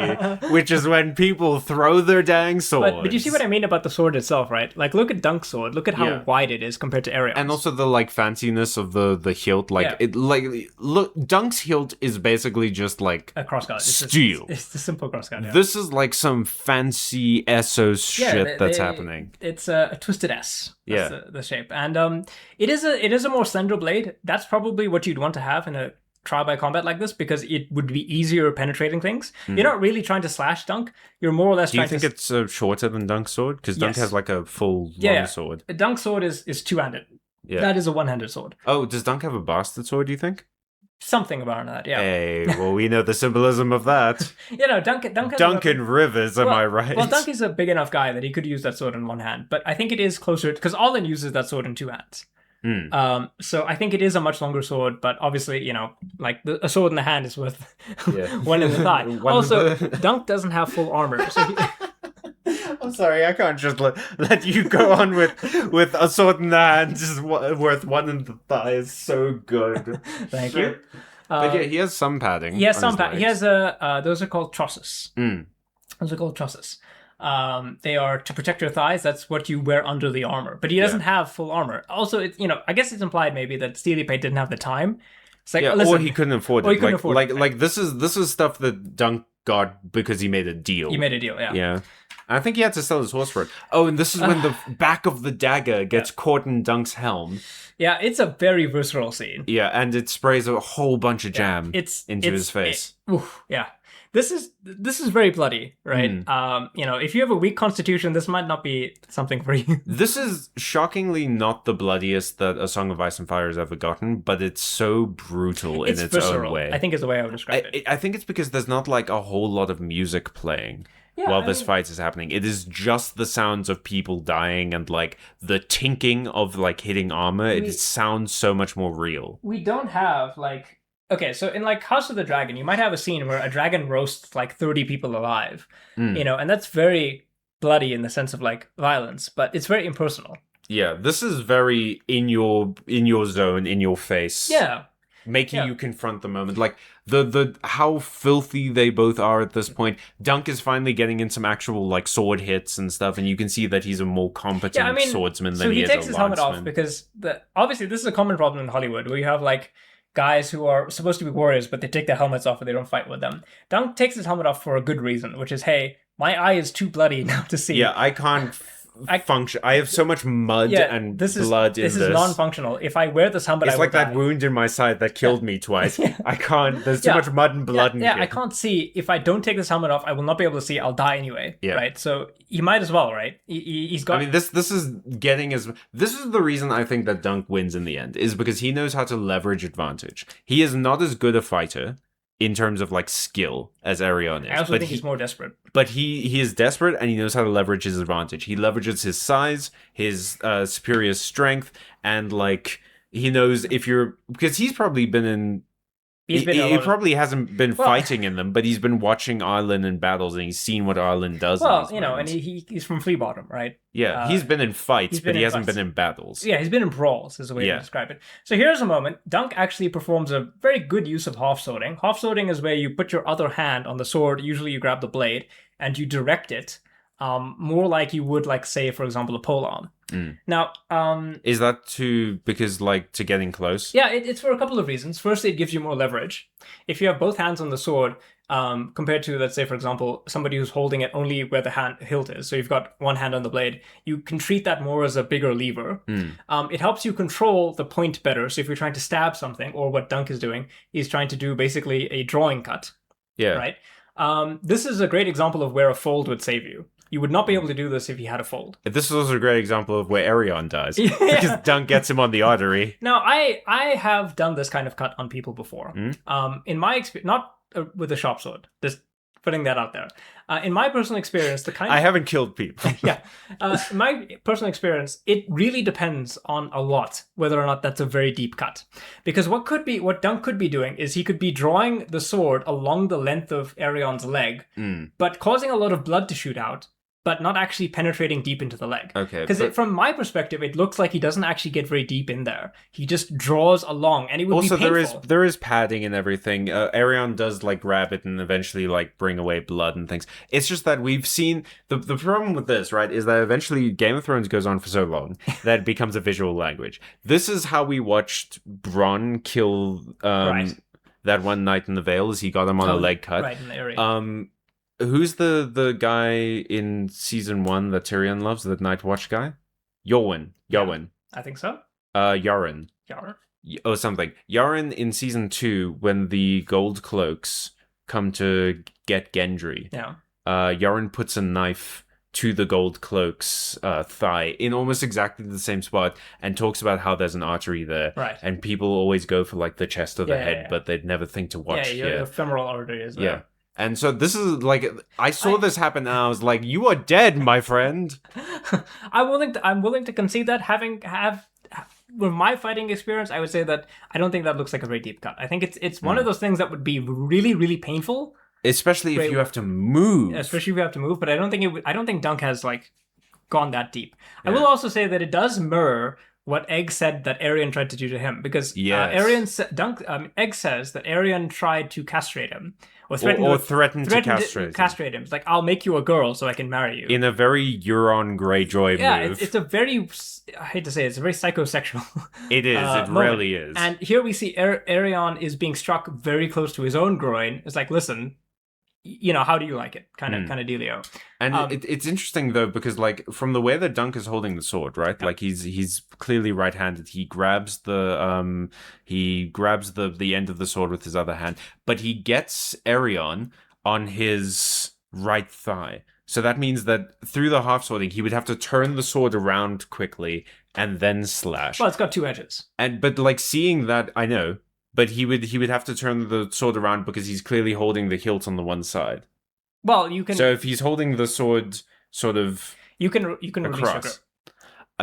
which is when people throw their dang swords. But you see what I mean about the sword itself, right? Like, look at Dunk's sword. Look at how wide it is compared to Arion's. And also the like fanciness of the hilt. Like look, Dunk's hilt is basically just like a crossguard. Steel. It's a simple crossguard. Yeah. This is like some fancy Essos shit that's happening. It's a twisted S. That's the shape, and it is a more slender blade. That's probably what you'd want to have in a trial by combat like this because it would be easier penetrating things. You're not really trying to slash Dunk. You're more or less trying to... Do you think it's shorter than Dunk's sword? Because Dunk has like a full long sword. Dunk's sword is two-handed. Yeah. That is a one-handed sword. Oh, does Dunk have a bastard sword, do you think? Something about that, yeah. Hey, well, we know the symbolism of that. Dunk in rivers, am I right? Well, Dunk is a big enough guy that he could use that sword in one hand, but I think it is closer because Olin uses that sword in two hands. So I think it is a much longer sword, but obviously, you know, like a sword in the hand is worth one in the thigh. Also, Dunk doesn't have full armor, so I'm sorry, I can't just let you go on with a sword in the hand just worth one in the thigh. Is so good. Thank you. But yeah, he has some padding. He has some padding. He has those are called trusses. Those are called trusses. They are to protect your thighs. That's what you wear under the armor. But he doesn't have full armor. Also, it's, you know, I guess it's implied maybe that Steely Pate didn't have the time. It's like, or he couldn't afford it. Like this is stuff that Dunk got because he made a deal. He made a deal, yeah. Yeah. I think he had to sell his horse for it. Oh, and this is when the back of the dagger gets caught in Dunk's helm. Yeah, it's a very visceral scene. Yeah, and it sprays a whole bunch of jam into his face. Yeah. this is very bloody, right? If you have a weak constitution, this might not be something for you. This is shockingly not the bloodiest that A Song of Ice and Fire has ever gotten, but it's so brutal in its visceral, own way. I think is the way I would describe it. I think it's because there's not like a whole lot of music playing while this fight is happening. It is just the sounds of people dying and like the tinking of like hitting armor. It sounds so much more real. We don't have like... Okay, so in like House of the Dragon, you might have a scene where a dragon roasts like 30 people alive, and that's very bloody in the sense of like violence, but it's very impersonal. Yeah, this is very in your zone, in your face. Yeah. Making you confront the moment. Like the how filthy they both are at this point. Dunk is finally getting in some actual like sword hits and stuff, and you can see that he's a more competent swordsman than he is a lanceman. So he takes his helmet off because obviously this is a common problem in Hollywood where you have like guys who are supposed to be warriors, but they take their helmets off and they don't fight with them. Dunk takes his helmet off for a good reason, which is, hey, my eye is too bloody now to see. Yeah, I can't function. I have so much mud and blood in this. This is non-functional. If I wear this helmet, it's like that wound in my side that killed me twice. I can't. There's too much mud and blood in here. I can't see. If I don't take this helmet off, I will not be able to see. I'll die anyway. Yeah. Right. So he might as well. Right. He's got. I mean, this is getting as. This is the reason I think that Dunk wins in the end, is because he knows how to leverage advantage. He is not as good a fighter in terms of like skill as Arion is. I also think he's more desperate. But he is desperate, and he knows how to leverage his advantage. He leverages his size, his superior strength, and like he knows if you're, because he's probably been in. He probably hasn't been fighting in them, but he's been watching Ireland in battles, and he's seen what Ireland does. Well, and he's from Flea Bottom, right? Yeah, he's been in fights, but he hasn't been in battles. Yeah, he's been in brawls, is the way to describe it. So here's a moment. Dunk actually performs a very good use of half-swording. Half-swording is where you put your other hand on the sword, usually you grab the blade, and you direct it more like you would, like, say, for example, a pole arm. Now, is that to getting close? Yeah, it's for a couple of reasons. Firstly, it gives you more leverage. If you have both hands on the sword, compared to, let's say, for example, somebody who's holding it only where the hilt is, so you've got one hand on the blade, you can treat that more as a bigger lever. It helps you control the point better. So if you're trying to stab something, or what Dunk is doing, he's trying to do basically a drawing cut. Yeah. Right? This is a great example of where a fold would save you. You would not be able to do this if you had a fold. This is also a great example of where Arion dies. Because Dunk gets him on the artery. Now, I have done this kind of cut on people before. In my experience, not with a sharp sword. Just putting that out there. In my personal experience, I haven't killed people. In my personal experience, it really depends on a lot whether or not that's a very deep cut. Because what Dunk could be doing is he could be drawing the sword along the length of Arion's leg, but causing a lot of blood to shoot out, but not actually penetrating deep into the leg. Okay. Because from my perspective, it looks like he doesn't actually get very deep in there. He just draws along, and it would be painful. Also, there is padding and everything. Arion does like grab it and eventually like bring away blood and things. It's just that we've seen the problem with this, right, is that eventually Game of Thrones goes on for so long that it becomes a visual language. This is how we watched Bronn kill that one Knight in the Vale, as he got him on a leg cut. Right in the area. Who's the guy in season 1 that Tyrion loves, the Night Watch guy? Yowen. I think so. Yoren. Oh, something. Yoren in season 2, when the Gold Cloaks come to get Gendry. Yeah. Yoren puts a knife to the Gold Cloak's thigh in almost exactly the same spot, and talks about how there's an artery there. Right. And people always go for like the chest or the head, but they'd never think to watch here. Yeah, your femoral artery is there. Yeah. And so this is like, I saw this happen and I was like, you are dead, my friend. I'm willing to concede that with my fighting experience, I would say that I don't think that looks like a very deep cut. I think it's one of those things that would be really, really painful. Especially if you have to move. Especially if you have to move, but I don't think Dunk has like gone that deep. Yeah. I will also say that it does mirror what Egg said that Arion tried to do to him, because Egg says that Arion tried to castrate him. Or threatened to castrate him. It's like, I'll make you a girl so I can marry you. In a very Euron Greyjoy move. It's a very, I hate to say it, it's a very psychosexual It is, it really is. And here we see Arion is being struck very close to his own groin. It's like, listen, how do you like it? Kind of dealio. And it's interesting though, because like from the way that Dunk is holding the sword, right? Like he's clearly right-handed. He grabs the end of the sword with his other hand, but he gets Arion on his right thigh. So that means that through the half swording, he would have to turn the sword around quickly and then slash. Well, it's got 2 edges. But like seeing that, I know, but he would have to turn the sword around because he's clearly holding the hilt on the one side. Well, you can. So if he's holding the sword sort of you can release your grip.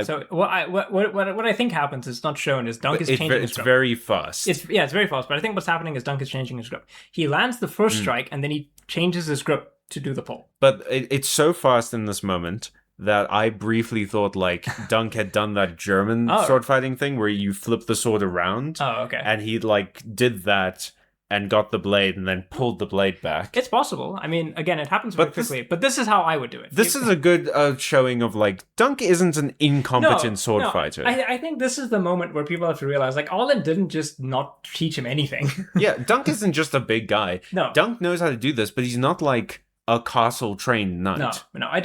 So what I think happens is not shown is Dunk is changing his grip. It's very fast. It's very fast. But I think what's happening is Dunk is changing his grip. He lands the first strike and then he changes his grip to do the pull. But it's so fast in this moment that I briefly thought like Dunk had done that German sword fighting thing where you flip the sword around. Oh, okay. And he like did that and got the blade and then pulled the blade back. It's possible. I mean, again, it happens very quickly. But this is how I would do it. This is a good showing of like Dunk isn't an incompetent sword fighter. I think this is the moment where people have to realize like Allen didn't just not teach him anything. Yeah, Dunk isn't just a big guy. No. Dunk knows how to do this, but he's not like a castle-trained knight. No, I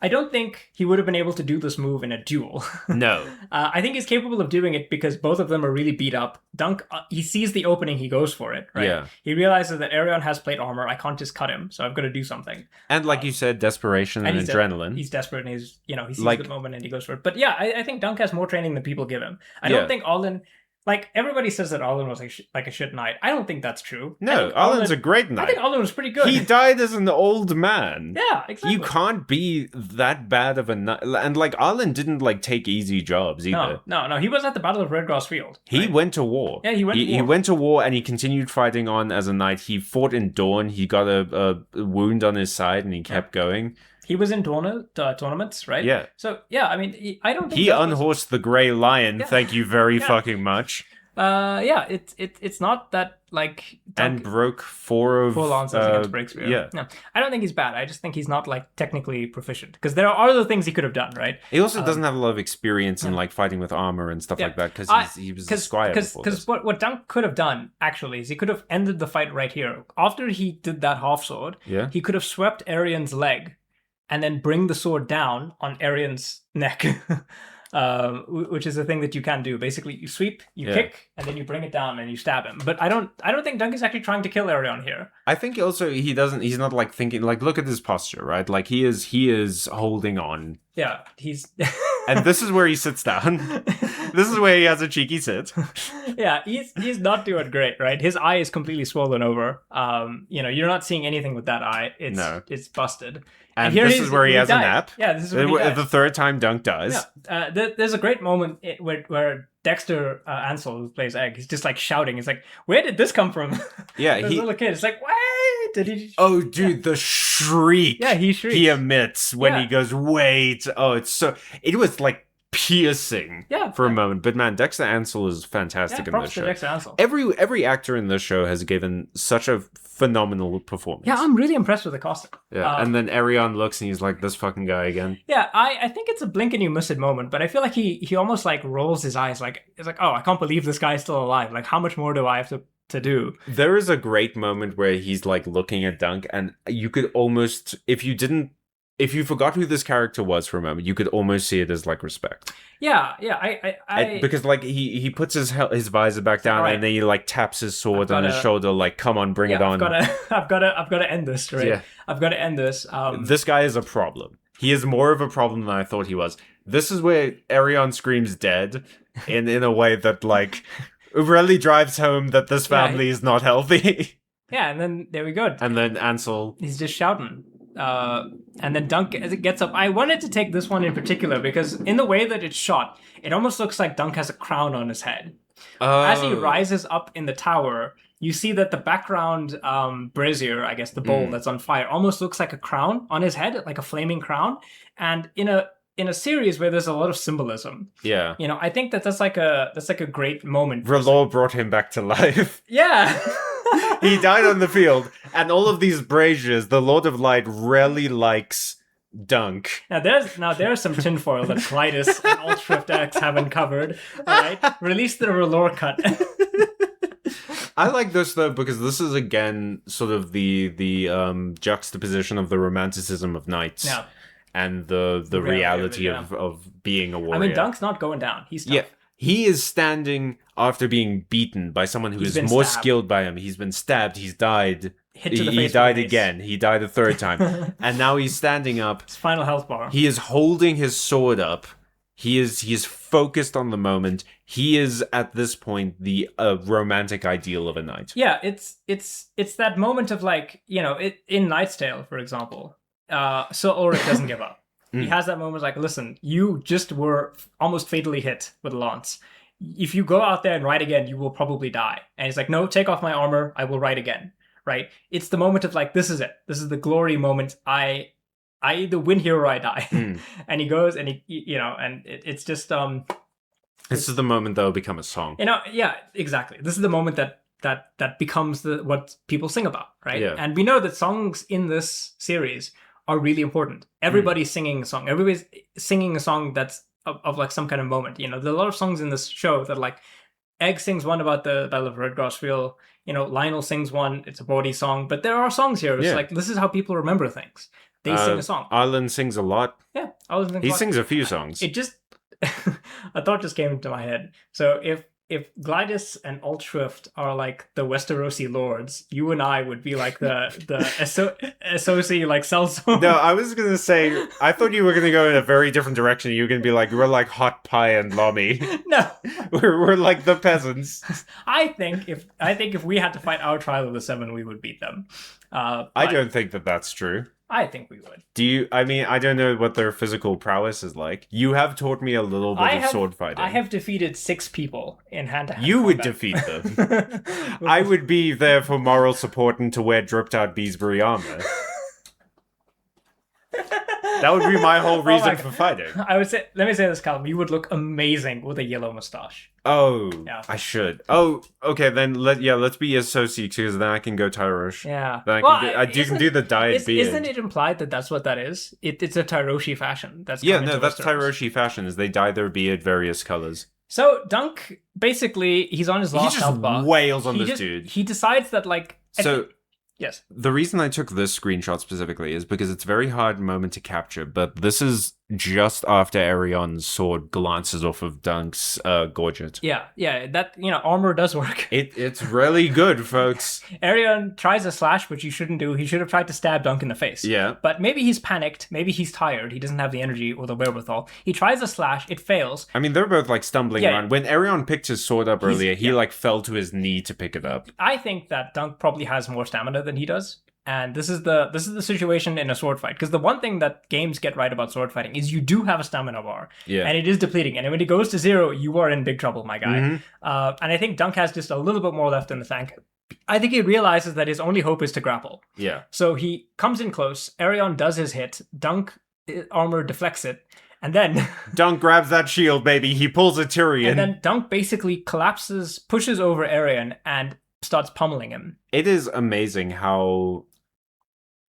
don't think he would have been able to do this move in a duel. No. I think he's capable of doing it because both of them are really beat up. Dunk, he sees the opening, he goes for it, right? Yeah. He realizes that Arion has plate armor, I can't just cut him, so I've got to do something. And like you said, desperation and adrenaline. He's desperate and he sees the moment and he goes for it. But yeah, I think Dunk has more training than people give him. I don't think Alden... Like, everybody says that Alden was like a shit knight. I don't think that's true. No, Alden's a great knight. I think Alden was pretty good. He died as an old man. Yeah, exactly. You can't be that bad of a knight. And, like, Alden didn't, like, take easy jobs either. No. He was at the Battle of Redgrass Field. He went to war. Yeah, he went to war. He went to war and he continued fighting on as a knight. He fought in Dawn. He got a wound on his side and he kept going. He was in tournaments, right? Yeah. So, yeah, I mean, I don't think... He unhorsed the Grey Lion, thank you very fucking much. It's not that like and broke four lancers against Breakspear. Yeah, no, I don't think he's bad. I just think he's not like technically proficient because there are other things he could have done. Right. He also doesn't have a lot of experience in like fighting with armor and stuff like that because he was a squire. Because what Dunk could have done actually is he could have ended the fight right here after he did that half sword. Yeah, he could have swept Arian's leg and then bring the sword down on Arian's neck. Which is a thing that you can do. Basically, you sweep, you kick, and then you bring it down and you stab him. But I don't think Dunk is actually trying to kill Arion here. I think also he's not like thinking like look at his posture, right? Like he is holding on. Yeah, he's and this is where he sits down. This is where he has a cheeky sit. Yeah, he's not doing great, right? His eye is completely swollen over. You're not seeing anything with that eye. It's busted. And this is where he has a nap. Yeah, this is where he dies. The third time Dunk dies. Yeah. There's a great moment where Dexter Ansel, who plays Egg, he's just like shouting. He's like, "Where did this come from?" Yeah, this little kid. It's like, "Wait, did he?" Oh, dude, the shriek. Yeah, he shrieks. He emits when he goes, "Wait!" Oh, it was like piercing for a moment. But man, Dexter Ansel is fantastic in this show. Dexter Ansel. Every actor in this show has given such a phenomenal performance. Yeah, I'm really impressed with the casting. Yeah, and then Arion looks and he's like, this fucking guy again. Yeah, I think it's a blink and you miss it moment, but I feel like he almost like rolls his eyes like, it's like, oh, I can't believe this guy's still alive. Like, how much more do I have to do? There is a great moment where he's like looking at Dunk and you could almost, if you forgot who this character was for a moment, you could almost see it as like respect. Yeah, because like he puts his visor back down and then he like taps his sword on his shoulder, like, come on, bring it on. I've got to end this, right? Yeah. I've got to end this. This guy is a problem. He is more of a problem than I thought he was. This is where Arion screams dead in a way that like really drives home that this family is not healthy. Yeah, and then there we go. And then Ansel, he's just shouting. And then Dunk, as it gets up, I wanted to take this one in particular because in the way that it's shot, it almost looks like Dunk has a crown on his head. As he rises up in the tower, you see that the background brazier, I guess the bowl that's on fire, almost looks like a crown on his head, like a flaming crown. And in a series where there's a lot of symbolism, I think that's like a great moment. R'hllor brought him back to life. Yeah. He died on the field, and all of these braziers, the Lord of Light really likes Dunk. Now there's some tinfoil that Clytus and Alt-Shrift X have uncovered. All right, release the R'hllor cut. I like this though because this is again sort of the juxtaposition of the romanticism of knights. And the reality of being a warrior. I mean, Dunk's not going down. He's tough. He is standing after being beaten by someone who is more skilled by him. He's been stabbed. He's died. Hit to the face. He died again. He died a third time. And now he's standing up. His final health bar. He is holding his sword up. He is focused on the moment. He is at this point the romantic ideal of a knight. Yeah, it's that moment of like, in Knight's Tale, for example. So Ulrich doesn't give up. He has that moment like, listen, you just were almost fatally hit with a lance. If you go out there and ride again, you will probably die. And he's like, no, take off my armor. I will ride again. Right? It's the moment of like, this is it. This is the glory moment. I either win here or I die. And he goes and it's just... this is the moment that will become a song. Yeah, exactly. This is the moment that becomes what people sing about, right? Yeah. And we know that songs in this series are really important. Everybody's singing a song. Everybody's singing a song that's of like some kind of moment. There are a lot of songs in this show that like Egg sings one about the Battle of Red Crossfield. Lionel sings one. It's a bawdy song. But there are songs here. It's like, this is how people remember things. They sing a song. Arlen sings a lot. Yeah, Arlen sings He sings a few songs. It just... a thought just came into my head. So if Glidus and Altschrift are like the Westerosi lords, you and I would be like the Associ like sellsword. No, I was gonna say, I thought you were gonna go in a very different direction. You were gonna be like, we're like Hot Pie and Lomi. No, we're like the peasants. I think if we had to fight our trial of the seven, we would beat them. I don't think that that's true. I think we would. Do you? I mean, I don't know what their physical prowess is like. You have taught me a little bit of sword fighting. I have defeated 6 people in hand-to-hand You combat. would defeat them. I would be there for moral support and to wear dripped-out Beesbury armor. That would be my whole reason for fighting. I would say, let me say this, Callum. You would look amazing with a yellow mustache. Oh, yeah. I should. Oh, okay, then let's be associates because then I can go Tyrosh. Yeah. Then you can do the diet beard. Isn't it implied that that's what that is? It's a Tyroshi fashion. That's Tyroshi fashion, is they dye their beard various colors. So Dunk, basically, he's on his last health bar. He just wails on this dude. He decides that, like... Yes. The reason I took this screenshot specifically is because it's a very hard moment to capture, but this is just after Arion's sword glances off of Dunk's gorget. Yeah, that, armor does work. It's really good, folks. Arion tries a slash, which he shouldn't do. He should have tried to stab Dunk in the face. Yeah. But maybe he's panicked. Maybe he's tired. He doesn't have the energy or the wherewithal. He tries a slash. It fails. I mean, they're both, like, stumbling around. When Arion picked his sword up earlier, he, fell to his knee to pick it up. I think that Dunk probably has more stamina than he does. And this is the situation in a sword fight. Because the one thing that games get right about sword fighting is you do have a stamina bar. Yeah. And it is depleting. And when it goes to 0, you are in big trouble, my guy. Mm-hmm. And I think Dunk has just a little bit more left in the tank. I think he realizes that his only hope is to grapple. Yeah. So he comes in close. Arion does his hit. Dunk armor deflects it. And then... Dunk grabs that shield, baby. He pulls a Tyrion. And then Dunk basically pushes over Arion and starts pummeling him. It is amazing how...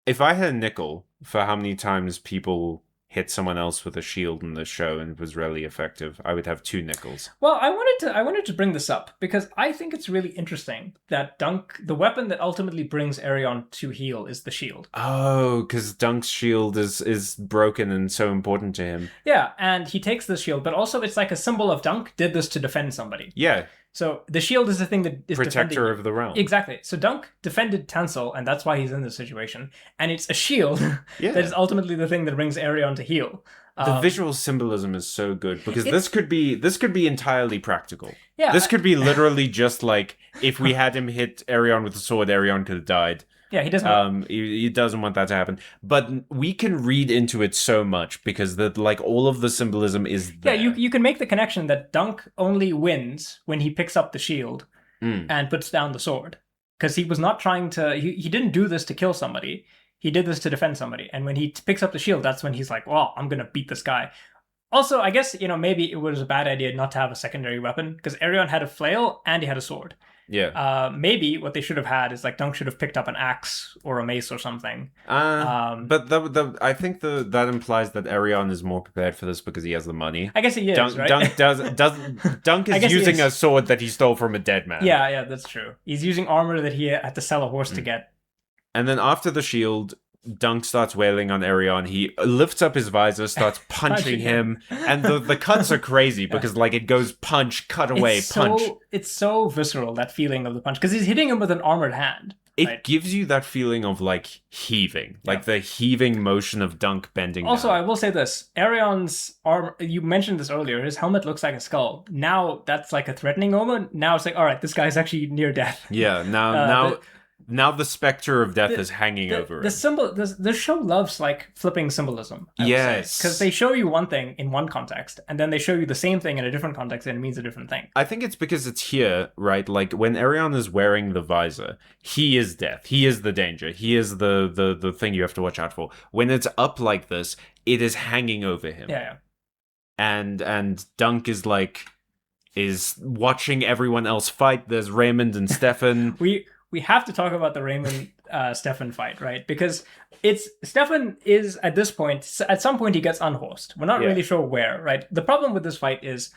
If I had a nickel for how many times people hit someone else with a shield in the show and it was really effective, I would have 2 nickels. Well, I wanted to bring this up because I think it's really interesting that Dunk, the weapon that ultimately brings Arion to heal, is the shield. Oh, because Dunk's shield is broken and so important to him. Yeah, and he takes the shield, but also it's like a symbol of Dunk did this to defend somebody. Yeah. So the shield is the thing that is protector of the realm. Exactly. So Dunk defended Tansel, and that's why he's in this situation. And it's a shield that is ultimately the thing that brings Arion to heal. The visual symbolism is so good because this could be entirely practical. Yeah, this could be literally just like if we had him hit Arion with a sword, Arion could have died. Yeah, he doesn't. He doesn't want that to happen. But we can read into it so much because all of the symbolism is there. Yeah, you can make the connection that Dunk only wins when he picks up the shield and puts down the sword. Because he was not trying to... He didn't do this to kill somebody. He did this to defend somebody. And when he picks up the shield, that's when he's like, well, I'm going to beat this guy. Also, I guess, maybe it was a bad idea not to have a secondary weapon. Because Arion had a flail and he had a sword. Yeah. Maybe what they should have had is Dunk should have picked up an axe or a mace or something. But I think that implies that Arion is more prepared for this because he has the money. I guess he is, right? Dunk is using a sword that he stole from a dead man. Yeah, that's true. He's using armor that he had to sell a horse to get. And then after the shield, Dunk starts wailing on Arion. He lifts up his visor, starts punching him, and the cuts are crazy because like it goes punch, cut away, punch. It's so visceral, that feeling of the punch, because he's hitting him with an armored hand. It gives you that feeling of like heaving, like the heaving motion of Dunk bending Also, down. I will say this. Arion's armor, you mentioned this earlier, his helmet looks like a skull. Now that's like a threatening moment. Now it's like, all right, this guy's actually near death. Yeah, now the specter of death is hanging over him. The show loves like flipping symbolism. Yes. Because they show you one thing in one context, and then they show you the same thing in a different context, and it means a different thing. I think it's because it's here, right? Like when Arion is wearing the visor, he is death. He is the danger. He is the thing you have to watch out for. When it's up like this, it is hanging over him. Yeah. And Dunk is watching everyone else fight. There's Raymond and Stefan. We have to talk about the Raymond Stefan fight, right? Because Stefan is at this point, at some point he gets unhorsed. We're not really sure where, right? The problem with this fight is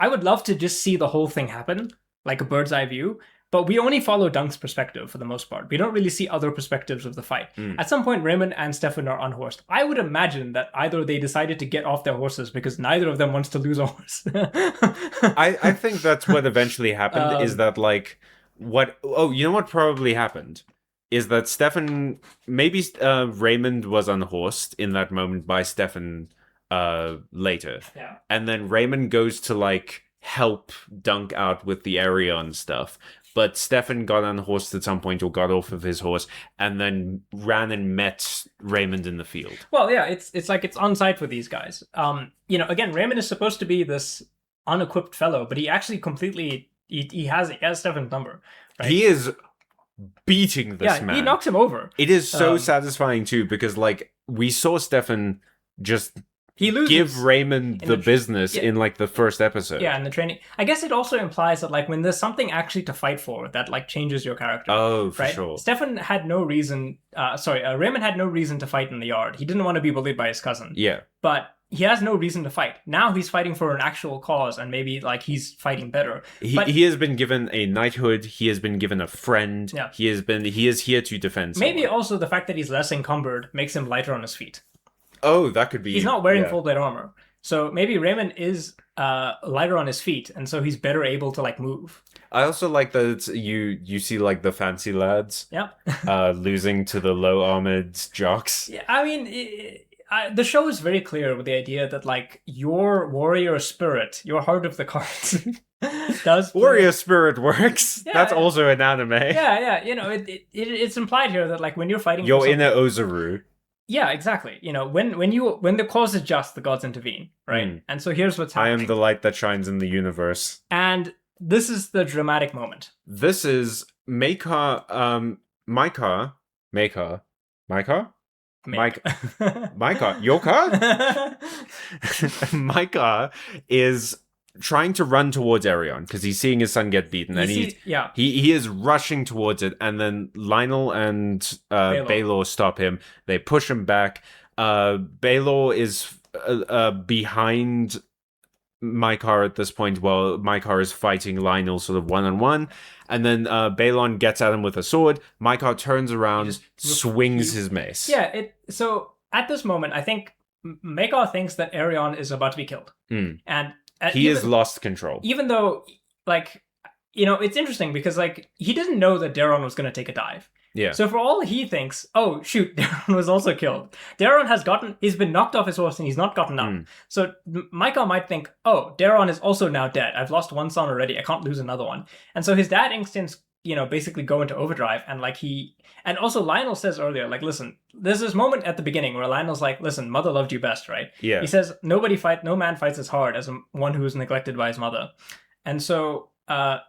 I would love to just see the whole thing happen, like a bird's eye view, but we only follow Dunk's perspective for the most part. We don't really see other perspectives of the fight. At some point, Raymond and Stefan are unhorsed. I would imagine that either they decided to get off their horses because neither of them wants to lose a horse. I think that's what eventually happened, is that like... you know what probably happened? Is that maybe Raymond was unhorsed in that moment by Stefan later. Yeah. And then Raymond goes to like help Dunk out with the Arion stuff. But Stefan got unhorsed at some point or got off of his horse and then ran and met Raymond in the field. Well, yeah, it's like it's on site for these guys. Again, Raymond is supposed to be this unequipped fellow, but he actually completely... He has Stefan's number, right? He is beating this man. He knocks him over. It is so satisfying too, because like we saw Stefan just give Raymond the business in like the first episode. Yeah, in the training. I guess it also implies that like when there's something actually to fight for that like changes your character. Oh, for right? sure. Stefan had no reason. Raymond had no reason to fight in the yard. He didn't want to be bullied by his cousin. Yeah, but he has no reason to fight. Now he's fighting for an actual cause, and maybe like he's fighting better. He has been given a knighthood. He has been given a friend. Yeah. He is here to defend someone. Maybe also the fact that he's less encumbered makes him lighter on his feet. Oh, that could be. He's not wearing full plate armor, so maybe Raymond is lighter on his feet, and so he's better able to like move. I also like that you see like the fancy lads, losing to the low armored jocks. Yeah, I mean. The show is very clear with the idea that like your warrior spirit, your heart of the cards, does warrior spirit works. Yeah, that's also an anime. Yeah. It's implied here that like when you're fighting, your inner Ozaru. Yeah, exactly. When the cause is just, the gods intervene, right? And so here's what's happening. I am the light that shines in the universe. And this is the dramatic moment. This is Micah, Yoka? Micah is trying to run towards Arion because he's seeing his son get beaten, and he is rushing towards it, and then Lionel and Baylor stop him. They push him back. Baylor is behind Micah at this point while Micah is fighting Lionel sort of one-on-one, and then Balon gets at him with a sword. Micah turns around, swings his mace. Yeah, so at this moment, I think Micah thinks that Arion is about to be killed. And he has lost control. Even though, like, it's interesting because, like, he didn't know that Daron was going to take a dive. Yeah. So for all he thinks, oh, shoot, Daron was also killed. Daron he's been knocked off his horse and he's not gotten up. So Micah might think, oh, Daron is also now dead. I've lost one son already. I can't lose another one. And so his dad instincts, basically go into overdrive. And and also Lionel says earlier, like, listen, there's this moment at the beginning where Lionel's like, listen, mother loved you best, right? Yeah. He says, no man fights as hard as one who is neglected by his mother. And so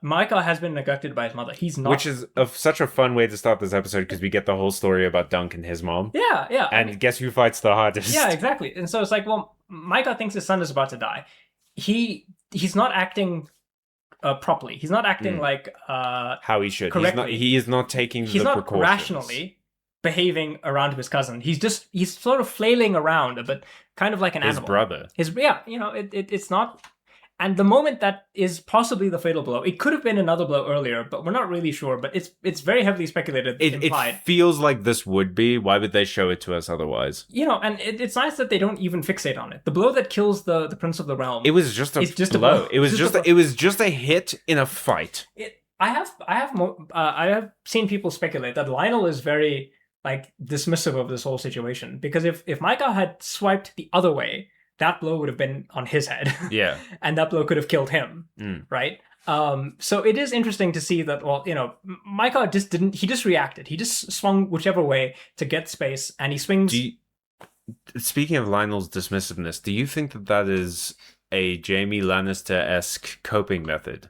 Micah has been neglected by his mother. He's not. Which is such a fun way to start this episode because we get the whole story about Dunk and his mom. Yeah. And guess who fights the hardest? Yeah, exactly. And so it's like, well, Micah thinks his son is about to die. He's not acting properly. He's not acting like how he should. Correctly. He is not taking the precautions. He's not rationally behaving around his cousin. He's sort of flailing around, but kind of like an animal. His brother. It's not. And the moment that is possibly the fatal blow, it could have been another blow earlier, but we're not really sure. But it's very heavily speculated, implied. It feels like this would be. Why would they show it to us otherwise? And it's nice that they don't even fixate on it. The blow that kills the Prince of the Realm. It was just a blow. It was just a hit in a fight. I have seen people speculate that Lionel is very dismissive of this whole situation, because if Micah had swiped the other way, that blow would have been on his head. Yeah. And that blow could have killed him. Right? So it is interesting to see that, Micah just reacted. He just swung whichever way to get space, and he swings. Speaking of Lionel's dismissiveness, do you think that is a Jaime Lannister-esque coping method?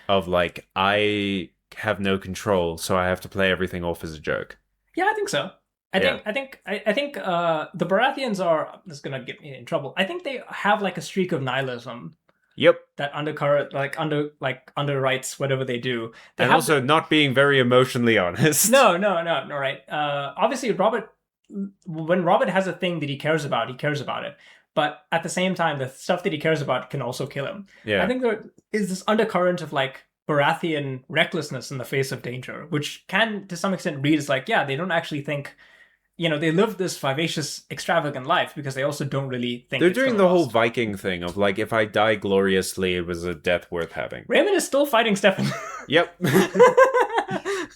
Of I have no control, so I have to play everything off as a joke. Yeah, I think so. I think the Baratheons are. This is gonna get me in trouble. I think they have a streak of nihilism. Yep. That undercurrent, underwrites whatever they do. And also not being very emotionally honest. No, right. Obviously, when Robert has a thing that he cares about it. But at the same time, the stuff that he cares about can also kill him. Yeah. I think there is this undercurrent of Baratheon recklessness in the face of danger, which can, to some extent, read as they don't actually think, they live this vivacious, extravagant life because they also don't really think they're doing the whole Viking thing of if I die gloriously, it was a death worth having. Raymond is still fighting Stefan. Yep.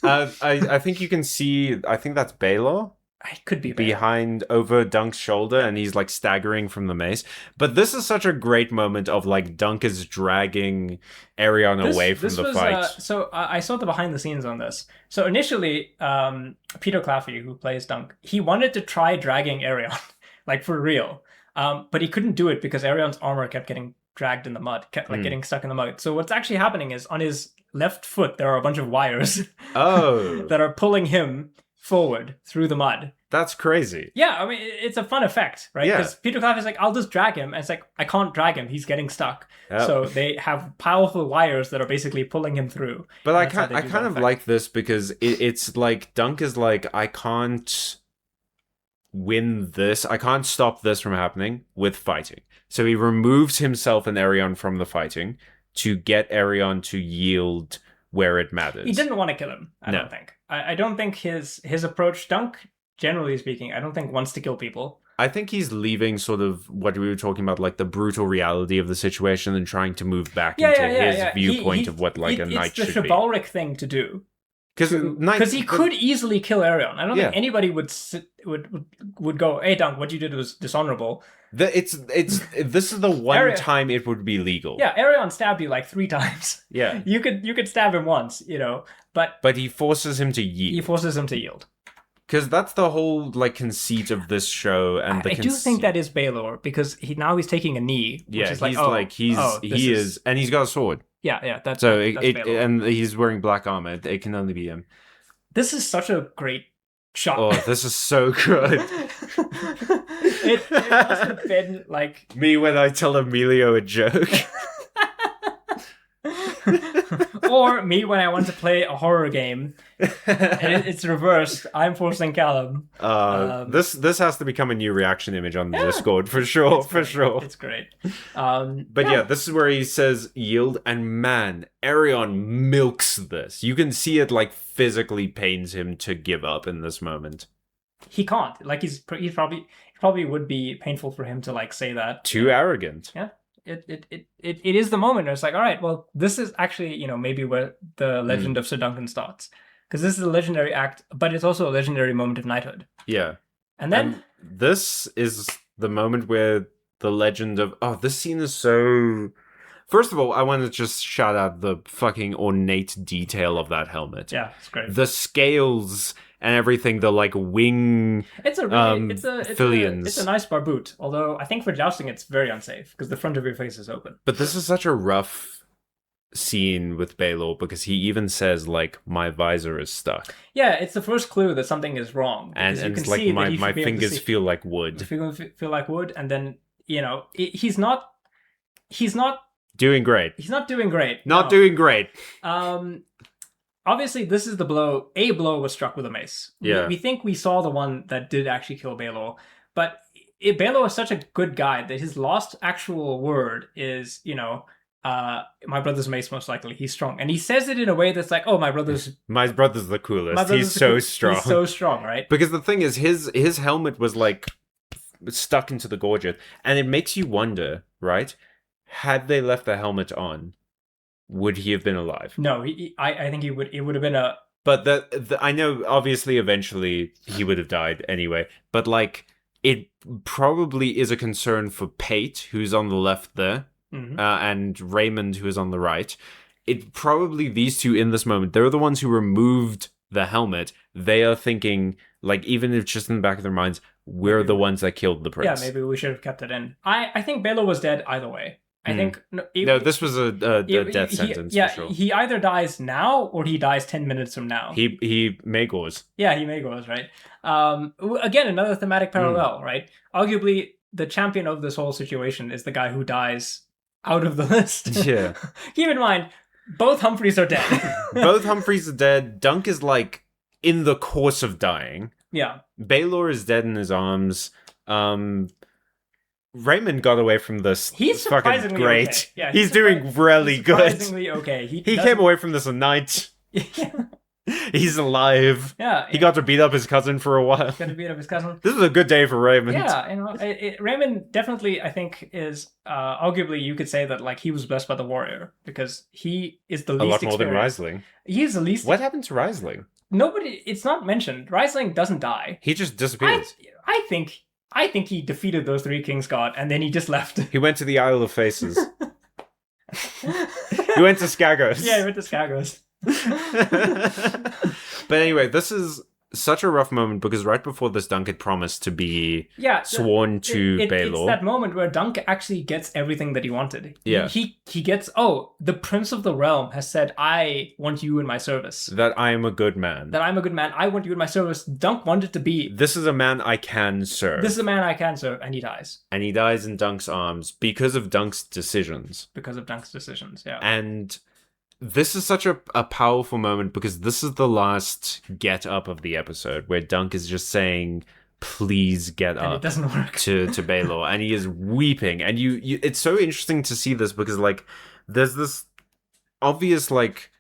I think you can see, I think that's Baelor. It could be behind over Dunk's shoulder, and he's staggering from the mace. But this is such a great moment of Dunk is dragging Aerion away from the fight. So I saw the behind the scenes on this. So initially, Peter Claffey, who plays Dunk, he wanted to try dragging Aerion, for real. But he couldn't do it because Aerion's armor kept getting dragged in the mud, kept getting stuck in the mud. So what's actually happening is on his left foot there are a bunch of wires. That are pulling him forward through the mud. That's crazy. Yeah, I mean, it's a fun effect, right? Because Peter Claff is I'll just drag him. And it's I can't drag him. He's getting stuck. Yep. So they have powerful wires that are basically pulling him through. But I kind of like this because it's Dunk is I can't win this. I can't stop this from happening with fighting. So he removes himself and Aerion from the fighting to get Aerion to yield where it matters. He didn't want to kill him, I don't think. I don't think his approach, Dunk, generally speaking, I don't think wants to kill people. I think he's leaving sort of what we were talking about, the brutal reality of the situation and trying to move back into his viewpoint of what a knight should be. It's the chivalric thing to do. Because he could easily kill Aerion. I don't think anybody would go, "Hey, Dunk, what you did was dishonorable." This is the one time it would be legal. Yeah, Aerion stabbed you 3 times. Yeah, you could stab him once, but he forces him to yield. Because that's the whole conceit of this show, and I do think that is Baelor, because he's taking a knee. Which is he is, and he's got a sword. Yeah, that's Baelor. And he's wearing black armor. It can only be him. This is such a great shot. Oh, this is so good. it must have been me when I tell Emilio a joke. Or me when I want to play a horror game, and it's reversed. I'm forcing Callum. This has to become a new reaction image on the Discord for sure. It's great. But this is where he says yield, and man, Aerion milks this. You can see it physically pains him to give up in this moment. He can't. He's probably would be painful for him to say that. Too arrogant. Yeah. It is the moment where it's all right, well, this is actually, maybe where the legend of Sir Duncan starts. Because this is a legendary act, but it's also a legendary moment of knighthood. Yeah. And this is the moment where the legend of... Oh, this scene is so... First of all, I want to just shout out the fucking ornate detail of that helmet. Yeah, it's great. The scales and everything, the wing. It's a nice barboot. Although I think for jousting it's very unsafe because the front of your face is open. But this is such a rough scene with Baelor because he even says my visor is stuck. Yeah, it's the first clue that something is wrong. And it's my fingers feel like wood. Feel like wood, and then he's not doing great. He's not doing great. Doing great. Obviously, this is the blow. A blow was struck with a mace. Yeah. We think we saw the one that did actually kill Baelor. But Baelor is such a good guy that his last actual word is, my brother's mace most likely. He's strong. And he says it in a way that's like, oh, my brother's the coolest. He's so strong. He's so strong, right? Because the thing is, his helmet was like stuck into the gorget, and it makes you wonder, right? Had they left the helmet on, would he have been alive? No, I think it would have been a... But I know, obviously, eventually he would have died anyway. But like, it probably is a concern for Pate, who's on the left there, and Raymond, who is on the right. It probably, these two in this moment, they're the ones who removed the helmet. They are thinking, like, even if just in the back of their minds, we're the ones that killed the prince. Yeah, maybe we should have kept it in. I think Baelor was dead either way. I think... No, this was a death sentence, for sure. He either dies now, or he dies 10 minutes from now. He Magors. Yeah, he Magors, right? Again, another thematic parallel, right? Arguably, the champion of this whole situation is the guy who dies out of the list. Yeah. Keep in mind, both Humphreys are dead. Both Humphreys are dead. Dunk is, like, in the course of dying. Yeah. Baelor is dead in his arms. Raymond got away from this. He's surprisingly fucking great. Okay. Yeah, he's doing really good. Surprisingly okay. He came away from this a night. Yeah. He's alive. Yeah. He got to beat up his cousin for a while. Got to beat up his cousin. This was a good day for Raymond. Yeah, Raymond definitely, I think, is arguably you could say that like he was blessed by the warrior because he is the least experienced. A lot more than Riesling. He is the least. What happened to Riesling? Nobody. It's not mentioned. Riesling doesn't die. He just disappeared. I think he defeated those three Kingsguard and then he just left. He went to the Isle of Faces. He went to Skagos. Yeah, he went to Skagos. But anyway, this is such a rough moment because right before this, Dunk had promised to be sworn to Baelor. It's that moment where Dunk actually gets everything that he wanted. Yeah. He gets, the Prince of the Realm has said, I want you in my service. That I am a good man. I want you in my service. Dunk wanted to be... This is a man I can serve. And he dies. And he dies in Dunk's arms because of Dunk's decisions. Yeah. And... this is such a powerful moment because this is the last get up of the episode where Dunk is just saying, please get up. And it doesn't work. to Baelor. And he is weeping. And you it's so interesting to see this because like there's this obvious like